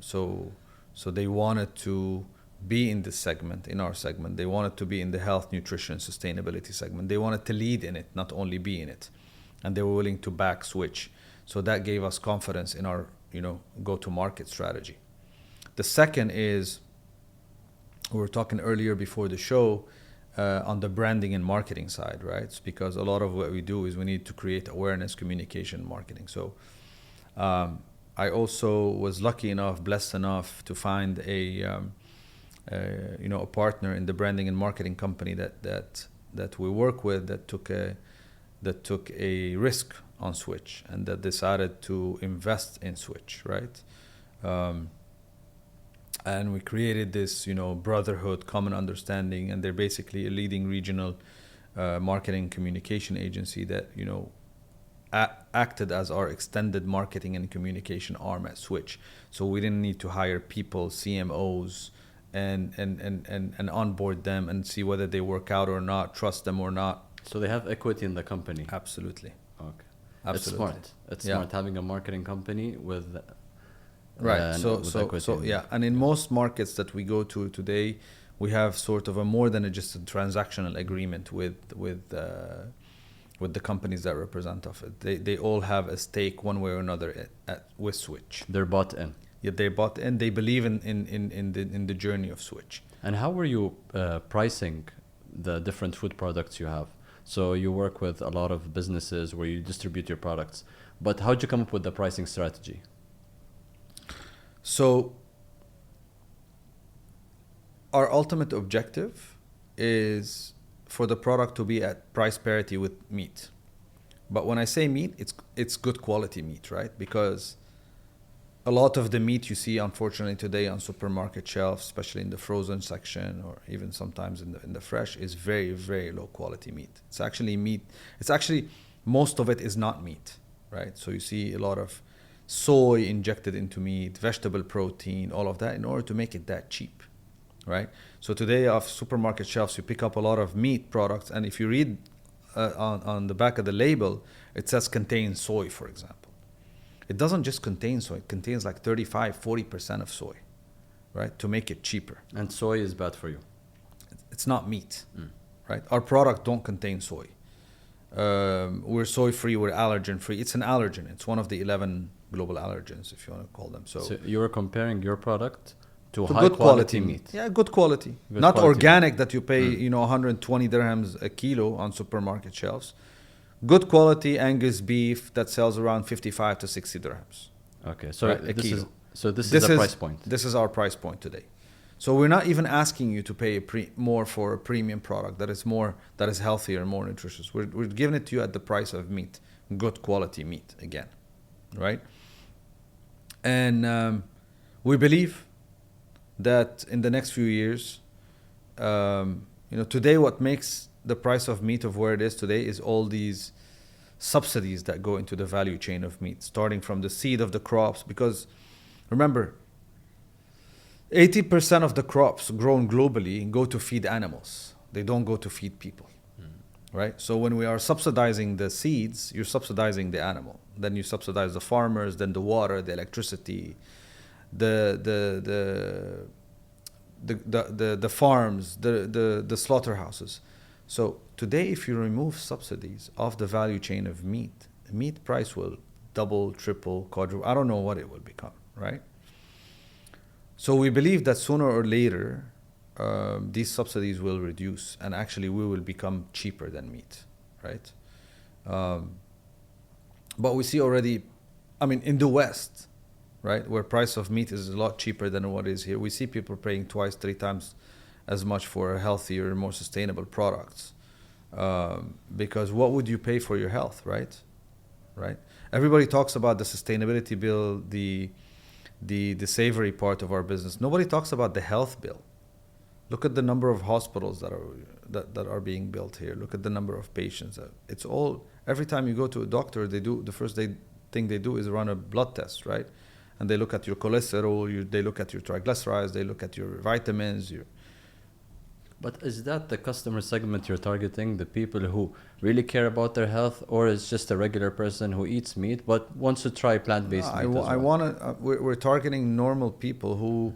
Speaker 2: So they wanted to be in this segment, in our segment. They wanted to be in the health, nutrition, sustainability segment. They wanted to lead in it, not only be in it. And they were willing to back Switch. So that gave us confidence in our, go-to-market strategy. The second is, we were talking earlier before the show, on the branding and marketing side, right? It's because a lot of what we do is we need to create awareness, communication, marketing. So I also was blessed enough to find a partner in the branding and marketing company that we work with, that took a risk on Switch, and that decided to invest in Switch, right? And we created this, brotherhood, common understanding, and they're basically a leading regional marketing communication agency that, acted as our extended marketing and communication arm at Switch. So we didn't need to hire people, CMOs, and onboard them and see whether they work out or not, trust them or not.
Speaker 1: So they have equity in the company.
Speaker 2: Absolutely.
Speaker 1: Okay.
Speaker 2: Absolutely.
Speaker 1: It's smart having a marketing company with
Speaker 2: right. So and in most markets that we go to today, we have sort of a more than just a transactional agreement with the companies that represent us. They all have a stake one way or another with Switch.
Speaker 1: They're bought in.
Speaker 2: Yeah, they bought in. They believe in the journey of Switch.
Speaker 1: And how were you pricing the different food products you have? So you work with a lot of businesses where you distribute your products, but how'd you come up with the pricing strategy?
Speaker 2: So our ultimate objective is for the product to be at price parity with meat. But when I say meat, it's good quality meat, right? Because a lot of the meat you see, unfortunately, today on supermarket shelves, especially in the frozen section or even sometimes in the fresh, is very, very low quality meat. It's actually meat. It's actually, most of it is not meat, right? So you see a lot of soy injected into meat, vegetable protein, all of that in order to make it that cheap, right? So today off supermarket shelves, you pick up a lot of meat products, and if you read on the back of the label, it says contains soy, for example. It doesn't just contain soy, it contains like 35-40% of soy, right? To make it cheaper.
Speaker 1: And soy is bad for you.
Speaker 2: It's not meat, right? Our product don't contain soy. We're soy-free, we're allergen-free. It's an allergen. It's one of the 11 global allergens, if you want to call them. So
Speaker 1: you were comparing your product to
Speaker 2: high
Speaker 1: good quality meat.
Speaker 2: Yeah, good quality. Not quality organic that you pay, 120 dirhams a kilo on supermarket shelves. Good quality Angus beef that sells around 55 to 60 dirhams.
Speaker 1: Okay, so
Speaker 2: right,
Speaker 1: this is the price point.
Speaker 2: This is our price point today. So we're not even asking you to pay more for a premium product that is healthier, more nutritious. We're giving it to you at the price of meat, good quality meat again, right? And we believe that in the next few years, today what makes the price of meat of where it is today is all these subsidies that go into the value chain of meat, starting from the seed of the crops. Because remember, 80% of the crops grown globally go to feed animals. They don't go to feed people. right? So when we are subsidizing the seeds, you're subsidizing the animal. Then you subsidize the farmers, then the water, the electricity, the farms, the slaughterhouses. So today, if you remove subsidies off the value chain of meat, meat price will double, triple, quadruple. I don't know what it will become, right? So we believe that sooner or later, these subsidies will reduce, and actually we will become cheaper than meat, right? But we see already, I mean, in the West, right, where price of meat is a lot cheaper than what is here, we see people paying twice, 3 times as much for healthier, more sustainable products. Because what would you pay for your health, right? Right? Everybody talks about the sustainability bill, the savory part of our business. Nobody talks about the health bill. Look at the number of hospitals that are being built here. Look at the number of patients. It's all, every time you go to a doctor, the first thing they do is run a blood test, right? And they look at your cholesterol, they look at your triglycerides, they look at your vitamins.
Speaker 1: But is that the customer segment you're targeting, the people who really care about their health, or is just a regular person who eats meat but wants to try plant-based meat as well?
Speaker 2: We're targeting normal people who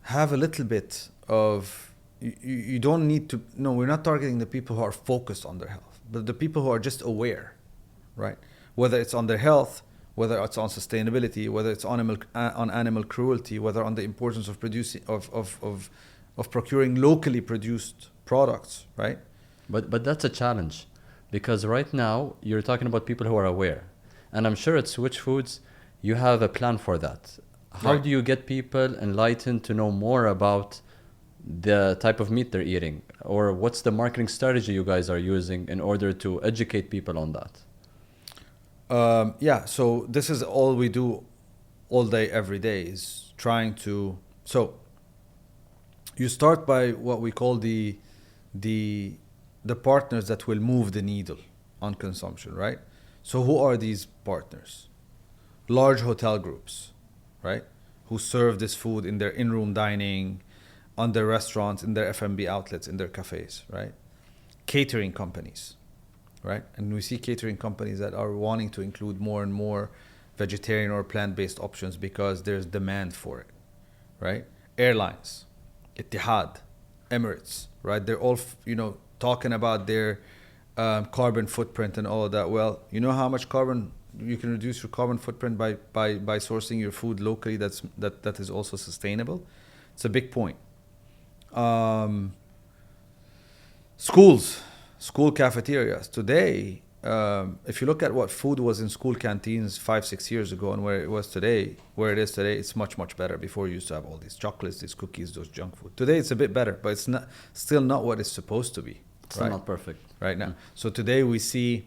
Speaker 2: have a little bit of, you don't need to, no, we're not targeting the people who are focused on their health, but the people who are just aware, right? Whether it's on their health, whether it's on sustainability, whether it's on animal cruelty, whether on the importance of producing, of procuring locally produced products, right?
Speaker 1: But that's a challenge, because right now you're talking about people who are aware, and I'm sure at Switch Foods you have a plan for that. How
Speaker 2: Right.
Speaker 1: do you get people enlightened to know more about the type of meat they're eating, or what's the marketing strategy you guys are using in order to educate people on that?
Speaker 2: Yeah, so this is all we do all day, every day, is trying to, so you start by what we call the partners that will move the needle on consumption, right? So who are these partners? Large hotel groups, right? Who serve this food in their in-room dining, on their restaurants, in their F&B outlets, in their cafes, right? Catering companies, right? And we see catering companies that are wanting to include more and more vegetarian or plant-based options because there's demand for it, right? Airlines, Etihad, Emirates, right? They're all, talking about their carbon footprint and all of that. Well, you know how much carbon you can reduce your carbon footprint by sourcing your food locally that is also sustainable? It's a big point. School cafeterias. Today, if you look at what food was in school canteens 5-6 years ago and where it is today, it's much, much better. Before you used to have all these chocolates, these cookies, those junk food. Today it's a bit better, but it's still not what it's supposed to be.
Speaker 1: It's still not perfect.
Speaker 2: Right now. So today we see,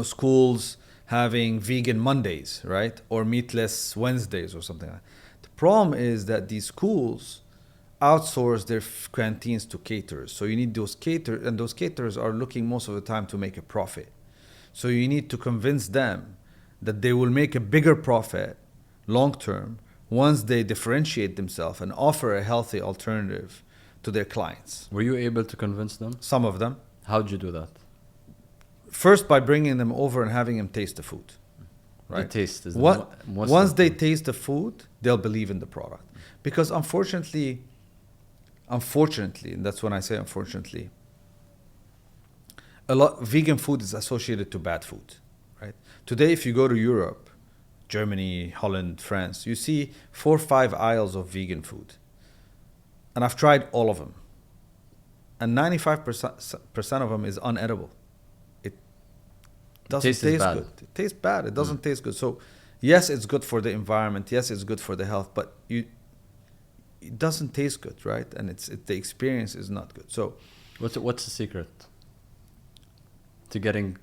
Speaker 2: schools having vegan Mondays, right? Or meatless Wednesdays or something like that. The problem is that these schools outsource their canteens to caterers. So you need those caterers, and those caterers are looking most of the time to make a profit. So you need to convince them that they will make a bigger profit long term once they differentiate themselves and offer a healthy alternative to their clients.
Speaker 1: Were you able to convince them?
Speaker 2: Some of them.
Speaker 1: How'd you do that?
Speaker 2: First, by bringing them over and having them taste the food. Right?
Speaker 1: The taste is
Speaker 2: once they taste the food, they'll believe in the product. Because unfortunately, and that's when I say unfortunately, vegan food is associated to bad food, right? Today, if you go to Europe, Germany, Holland, France, you see 4 or 5 aisles of vegan food. And I've tried all of them. And 95% of them is unedible. It doesn't taste good. It tastes bad. It doesn't taste good. So yes, it's good for the environment. Yes, it's good for the health, but it doesn't taste good, right? And the experience is not good. So
Speaker 1: what's the secret to getting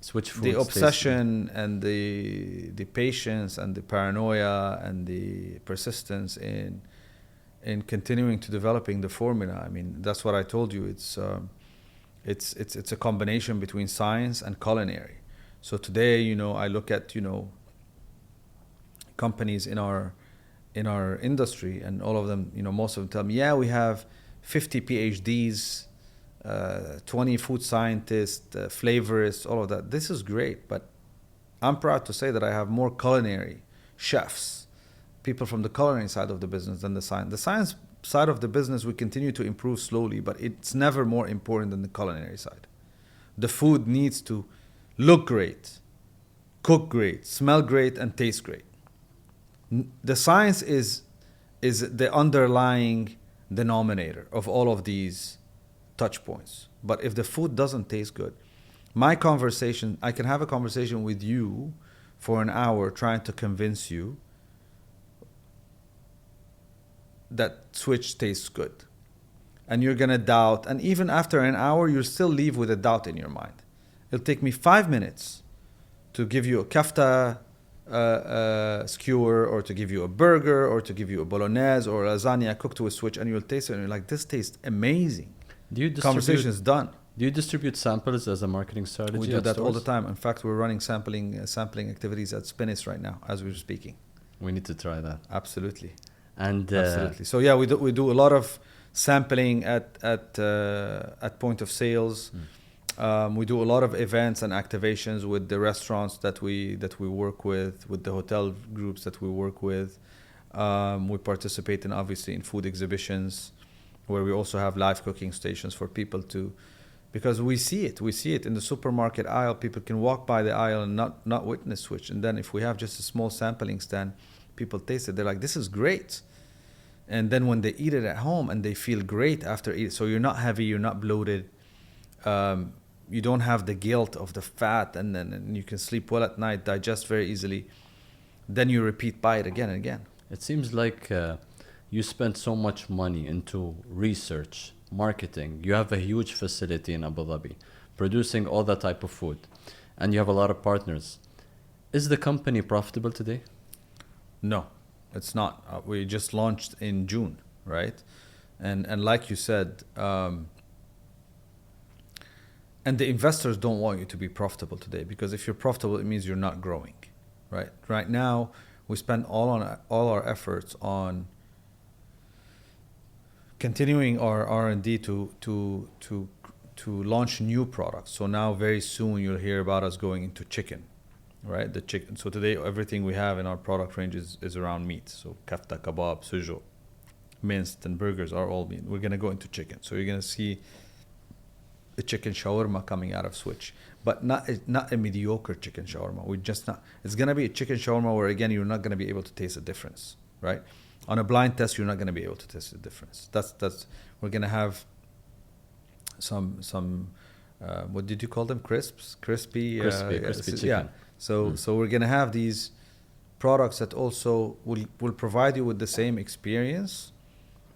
Speaker 1: Switch Foods?
Speaker 2: The obsession and the patience and the paranoia and the persistence in continuing to developing the formula. I mean, that's what I told you. It's a combination between science and culinary. So today, I look at companies in our industry, and all of them, most of them tell me, yeah, we have 50 PhDs 20 food scientists, flavorists, all of that. This is great, but I'm proud to say that I have more culinary chefs, people from the culinary side of the business than the science. The science side of the business, we continue to improve slowly, but it's never more important than the culinary side. The food needs to look great, cook great, smell great, and taste great. The science is the underlying denominator of all of these touch points. But if the food doesn't taste good, I can have a conversation with you for an hour trying to convince you that Swiss tastes good. And you're going to doubt. And even after an hour, you'll still leave with a doubt in your mind. It'll take me 5 minutes to give you a kafta skewer, or to give you a burger, or to give you a bolognese or a lasagna cooked with Swiss, and you'll taste it and you're like, this tastes amazing. Conversation is done.
Speaker 1: Do you distribute samples as a marketing strategy?
Speaker 2: We do that all the time. In fact, we're running sampling activities at Spinnis right now as we're speaking.
Speaker 1: We need to try that.
Speaker 2: Absolutely.
Speaker 1: And
Speaker 2: absolutely. So yeah, we do a lot of sampling at point of sales. We do a lot of events and activations with the restaurants that we work with the hotel groups that we work with. We participate in food exhibitions, where we also have live cooking stations for people to, because we see it in the supermarket aisle. People can walk by the aisle and not witness Swiss. And then if we have just a small sampling stand, people taste it. They're like, this is great. And then when they eat it at home, and they feel great after eating, so you're not heavy, you're not bloated, you don't have the guilt of the fat, and you can sleep well at night, digest very easily. Then you buy it again and again.
Speaker 1: It seems like you spent so much money into research, marketing. You have a huge facility in Abu Dhabi, producing all that type of food, and you have a lot of partners. Is the company profitable today?
Speaker 2: No, it's not. We just launched in June, right? And like you said, and the investors don't want you to be profitable today, because if you're profitable, it means you're not growing, right? Right now, we spend all our efforts on continuing our R&D to launch new products. So now very soon you'll hear about us going into chicken, right? The chicken. So today everything we have in our product range is around meat. So kafta, kebab, sujo, minced, and burgers are all meat. We're gonna go into chicken. So you're gonna see a chicken shawarma coming out of Swiss, but not a mediocre chicken shawarma. It's gonna be a chicken shawarma where, again, you're not gonna be able to taste the difference, right? On a blind test, you're not going to be able to taste the difference. We're going to have some what did you call them? Crispy chicken. Yeah. So we're going to have these products that also will provide you with the same experience,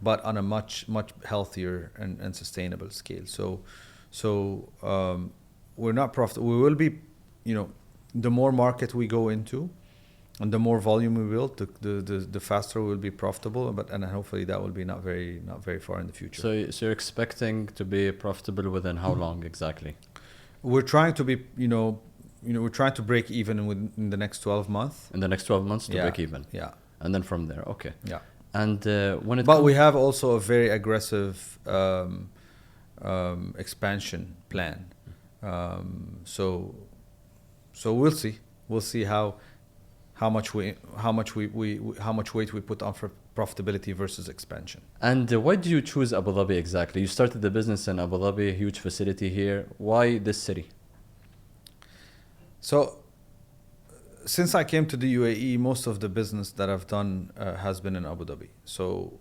Speaker 2: but on a much healthier and sustainable scale. So we're not profitable. We will be, the more market we go into, and the more volume we build, the faster we'll be profitable. And hopefully that will be not very far in the future.
Speaker 1: So you're expecting to be profitable within how long exactly?
Speaker 2: We're trying to be, we're trying to break even within the next 12 months.
Speaker 1: In the next 12 months to break even.
Speaker 2: Yeah.
Speaker 1: And then from there, okay.
Speaker 2: Yeah.
Speaker 1: And
Speaker 2: we have also a very aggressive expansion plan. So we'll see. We'll see how much weight we put on for profitability versus expansion.
Speaker 1: And why do you choose Abu Dhabi exactly? You started the business in Abu Dhabi, a huge facility here. Why this city?
Speaker 2: So, since I came to the UAE, most of the business that I've done has been in Abu Dhabi. So,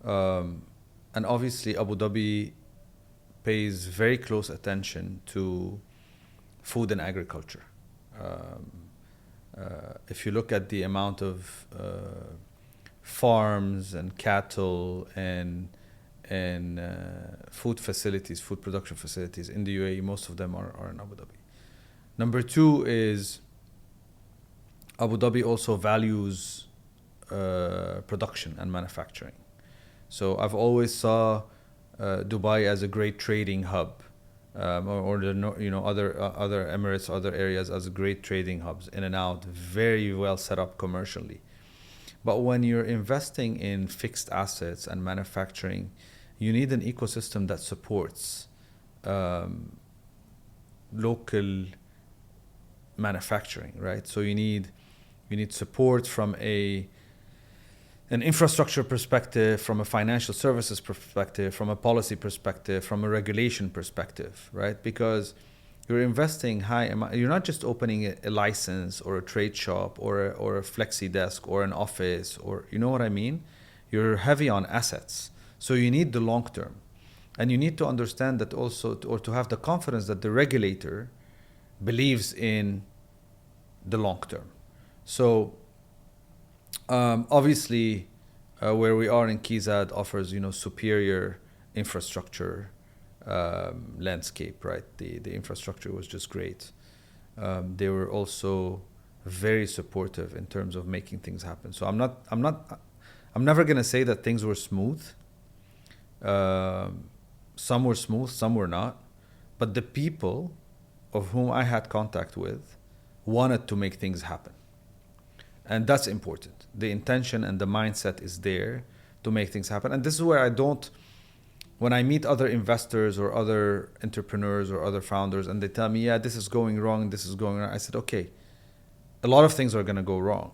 Speaker 2: and obviously Abu Dhabi pays very close attention to food and agriculture. If you look at the amount of farms and cattle and food production facilities in the UAE, most of them are in Abu Dhabi. Number two is Abu Dhabi also values production and manufacturing. So I've always saw Dubai as a great trading hub. Or other Emirates, other areas as great trading hubs, in and out, very well set up commercially. But when you're investing in fixed assets and manufacturing, you need an ecosystem that supports local manufacturing, right? So you need support from an infrastructure perspective, from a financial services perspective, from a policy perspective, from a regulation perspective, right? Because you're investing you're not just opening a license or a trade shop or a flexi desk or an office, or you know what I mean? You're heavy on assets. So you need the long term. And you need to understand that also, or to have the confidence that the regulator believes in the long term. So obviously, where we are in Kizad offers, superior infrastructure landscape, right? The infrastructure was just great. They were also very supportive in terms of making things happen. So I'm never gonna say that things were smooth. Some were smooth, some were not. But the people of whom I had contact with wanted to make things happen. And that's important. The intention and the mindset is there to make things happen. And this is where when I meet other investors or other entrepreneurs or other founders and they tell me, yeah, this is going wrong, this is going wrong, I said, okay, a lot of things are gonna go wrong,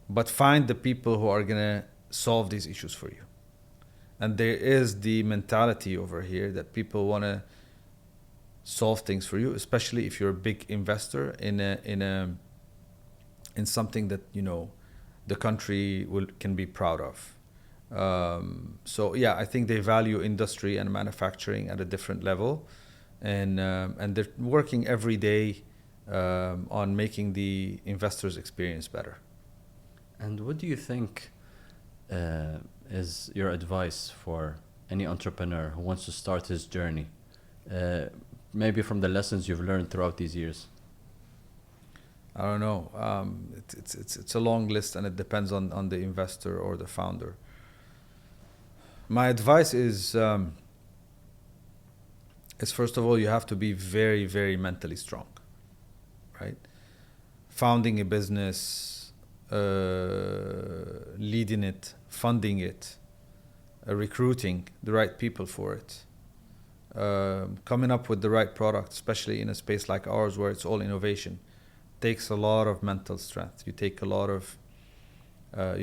Speaker 2: but find the people who are gonna solve these issues for you. And there is the mentality over here that people wanna solve things for you, especially if you're a big investor in something that the country can be proud of. So yeah, I think they value industry and manufacturing at a different level, and they're working every day on making the investors' experience better.
Speaker 1: And what do you think is your advice for any entrepreneur who wants to start his journey? Maybe from the lessons you've learned throughout these years.
Speaker 2: I don't know. It's a long list, and it depends on the investor or the founder. My advice is first of all, you have to be very, very mentally strong, right? Founding a business, leading it, funding it, recruiting the right people for it, coming up with the right product, especially in a space like ours where it's all innovation, takes a lot of mental strength. You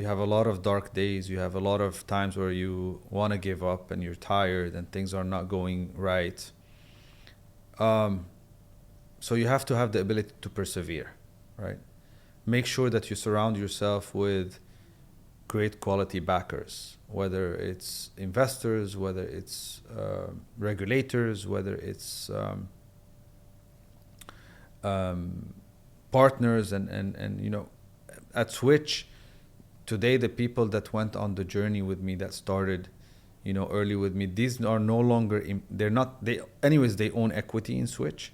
Speaker 2: have a lot of dark days. You have a lot of times where you want to give up and you're tired and things are not going right. So you have to have the ability to persevere, right? Make sure that you surround yourself with great quality backers, whether it's investors, whether it's regulators, whether it's partners, and at Switch today, the people that went on the journey with me, that started early with me, these are no longer they own equity in Switch,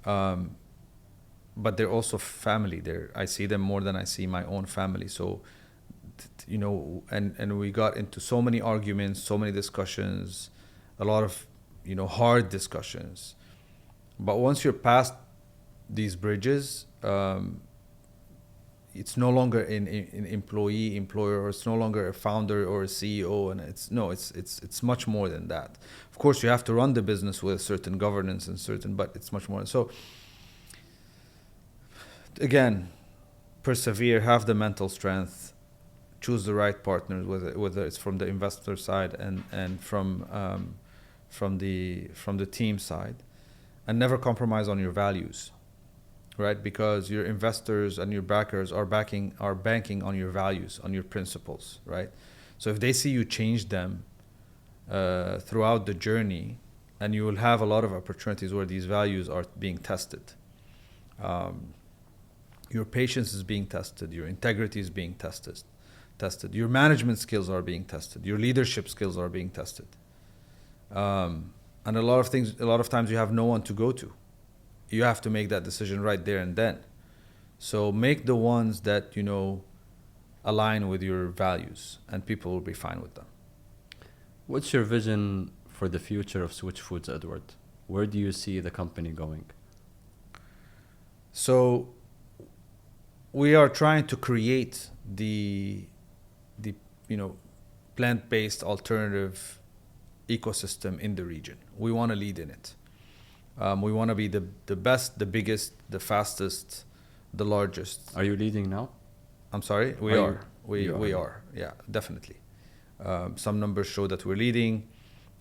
Speaker 2: but they're also family. I see them more than I see my own family. So and we got into so many arguments, so many discussions, a lot of hard discussions, but once you're past these bridges, it's no longer an employer, or it's no longer a founder or a CEO, and it's much more than that. Of course, you have to run the business with certain governance but it's much more. So again, persevere, have the mental strength, choose the right partners, whether it's from the investor side and from the team side, and never compromise on your values. Right, because your investors and your backers are banking on your values, on your principles, right? So if they see you change them throughout the journey, and you will have a lot of opportunities where these values are being tested. Your patience is being tested, your integrity is being tested, your management skills are being tested, your leadership skills are being tested, and a lot of times you have no one to go to. You have to make that decision right there and then. So make the ones that align with your values, and people will be fine with them.
Speaker 1: What's your vision for the future of Switch Foods, Edward? Where do you see the company going?
Speaker 2: So we are trying to create the plant-based alternative ecosystem in the region. We want to lead in it. We want to be the best, the biggest, the fastest, the largest.
Speaker 1: Are you leading now?
Speaker 2: I'm sorry? We
Speaker 1: Are
Speaker 2: are.
Speaker 1: you?
Speaker 2: We are. Yeah, definitely. Some numbers show that we're leading.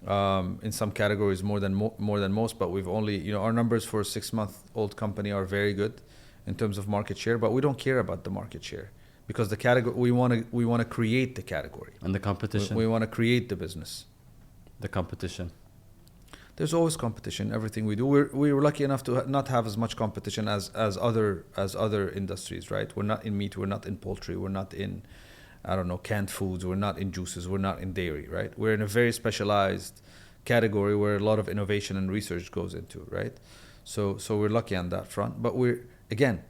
Speaker 2: In some categories more than most, but we've only, our numbers for a 6-month-old company are very good in terms of market share, but we don't care about the market share because the category, we want to create the category.
Speaker 1: And the competition?
Speaker 2: We want to create the business.
Speaker 1: The competition?
Speaker 2: There's always competition in everything we do. We're lucky enough to not have as much competition as other industries, right? We're not in meat, we're not in poultry, we're not in, I don't know, canned foods, we're not in juices, we're not in dairy, right? We're in a very specialized category where a lot of innovation and research goes into, right? So we're lucky on that front. But again,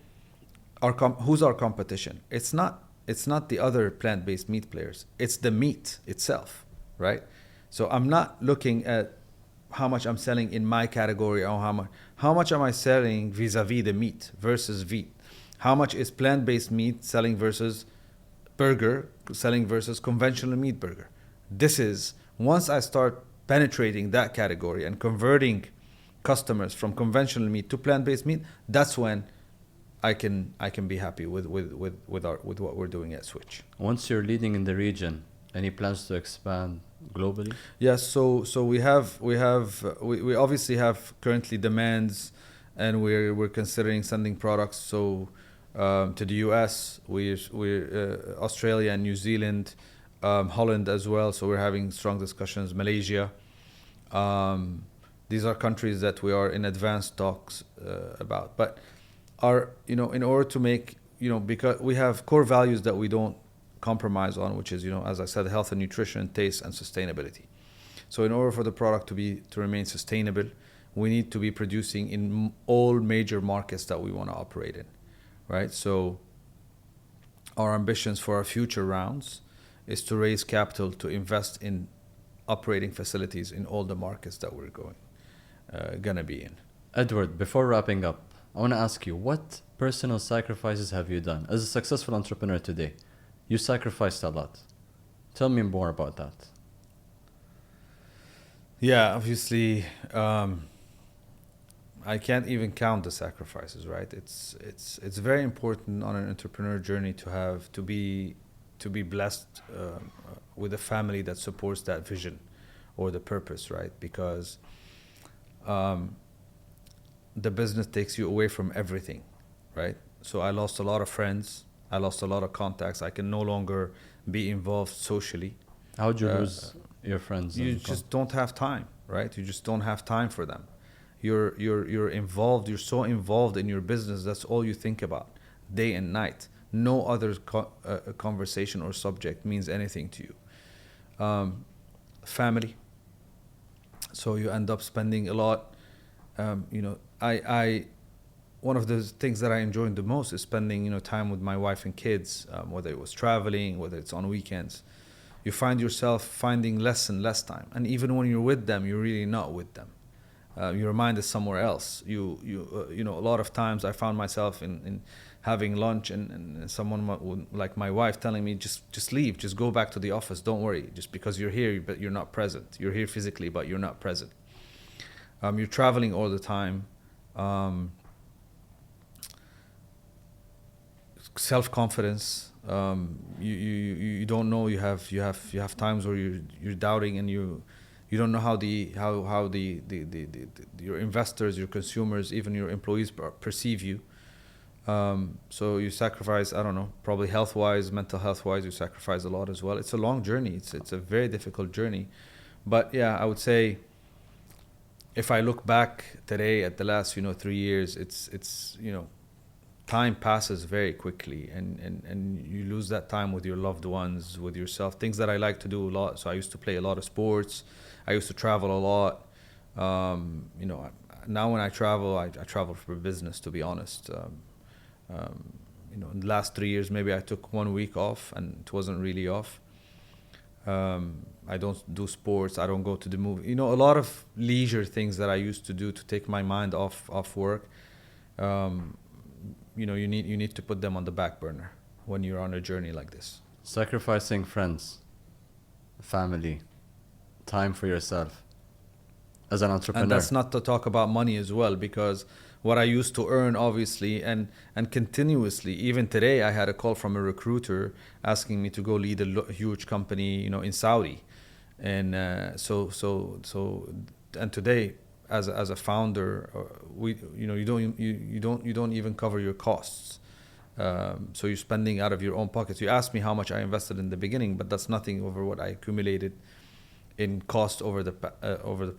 Speaker 2: who's our competition? It's not the other plant-based meat players. It's the meat itself, right? So I'm not looking at how much I'm selling in my category or how much am I selling vis-a-vis the meat versus wheat? How much is plant-based meat selling versus burger selling versus conventional meat burger? This is, once I start penetrating that category and converting customers from conventional meat to plant-based meat, that's when I can be happy with what we're doing at Switch.
Speaker 1: Once you're leading in the region, any plans to expand globally?
Speaker 2: Yes, so we obviously have currently demands, and we're considering sending products to the US, we're Australia and New Zealand, Holland as well. So we're having strong discussions. Malaysia. These are countries that we are in advanced talks about. But in order to make, because we have core values that we don't compromise on, which is, as I said, health and nutrition, taste and sustainability. So in order for the product to remain sustainable, we need to be producing in all major markets that we want to operate in, right? So our ambitions for our future rounds is to raise capital to invest in operating facilities in all the markets that we're gonna be in.
Speaker 1: Edward, before wrapping up, I want to ask you, what personal sacrifices have you done as a successful entrepreneur today? You sacrificed a lot. Tell me more about that.
Speaker 2: Yeah, obviously, I can't even count the sacrifices, right? It's very important on an entrepreneur journey to be blessed with a family that supports that vision or the purpose, right? Because the business takes you away from everything, right? So I lost a lot of friends. I lost a lot of contacts. I can no longer be involved socially.
Speaker 1: How'd you lose your friends?
Speaker 2: You just don't have time, right? You just don't have time for them. You're involved. You're so involved in your business. That's all you think about, day and night. No other conversation or subject means anything to you. Family. So you end up spending a lot. One of the things that I enjoyed the most is spending, time with my wife and kids, whether it was traveling, whether it's on weekends. You find yourself finding less and less time. And even when you're with them, you're really not with them. Your mind is somewhere else. A lot of times I found myself in having lunch and someone like my wife telling me, just leave, just go back to the office. Don't worry, just because you're here, but you're not present. You're here physically, but you're not present. You're traveling all the time. Self-confidence. You don't know. You have times where you're doubting and you don't know how your investors, your consumers, even your employees perceive you. So you sacrifice, I don't know, probably health-wise, mental health-wise, you sacrifice a lot as well. It's a long journey. It's a very difficult journey. But yeah, I would say if I look back today at the last, 3 years, it's time passes very quickly and you lose that time with your loved ones, with yourself, things that I like to do a lot. So I used to play a lot of sports. I used to travel a lot. Now when I travel, I travel for business, to be honest. In the last 3 years, maybe I took 1 week off and it wasn't really off. I don't do sports. I don't go to the movie. A lot of leisure things that I used to do to take my mind off work. You need to put them on the back burner when you're on a journey like this.
Speaker 1: Sacrificing friends, family, time for yourself as an entrepreneur.
Speaker 2: And that's not to talk about money as well, because what I used to earn, obviously, and continuously, even today, I had a call from a recruiter asking me to go lead a huge company, in Saudi. And and today, as a founder, you don't even cover your costs. So you're spending out of your own pockets. You asked me how much I invested in the beginning, but that's nothing over what I accumulated in cost over the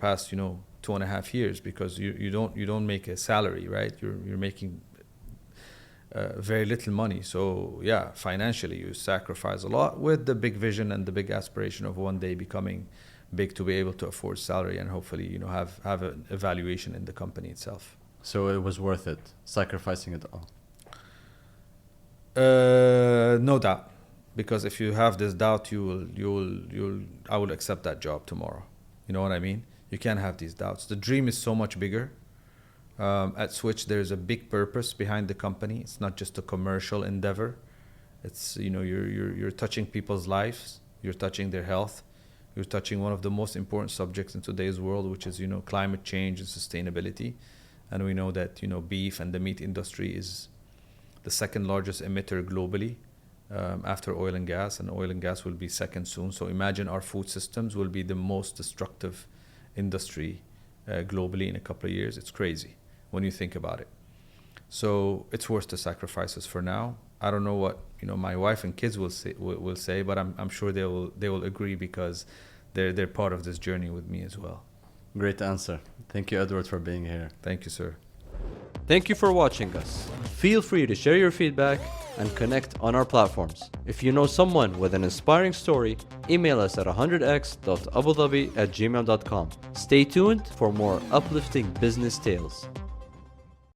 Speaker 2: past 2.5 years, because you don't make a salary, right? You're making very little money. So yeah, financially you sacrifice a lot, with the big vision and the big aspiration of one day becoming big, to be able to afford salary and hopefully have an evaluation in the company itself.
Speaker 1: So it was worth it, sacrificing it all.
Speaker 2: No doubt, because if you have this doubt, I will accept that job tomorrow. You know what I mean? You can't have these doubts. The dream is so much bigger. At Switch, there's a big purpose behind the company. It's not just a commercial endeavor. It's you're touching people's lives. You're touching their health. You're touching one of the most important subjects in today's world, which is climate change and sustainability. And we know that beef and the meat industry is the second largest emitter globally, after oil and gas will be second soon. So imagine our food systems will be the most destructive industry globally in a couple of years. It's crazy when you think about it. So it's worth the sacrifices for now. I don't know what my wife and kids will say, but I'm sure they will agree, because they're part of this journey with me as well.
Speaker 1: Great answer. Thank you, Edward, for being here.
Speaker 2: Thank you, sir.
Speaker 1: Thank you for watching us. Feel free to share your feedback and connect on our platforms. If you know someone with an inspiring story, email us at 100x.abudhabi@gmail.com. Stay tuned for more uplifting business tales.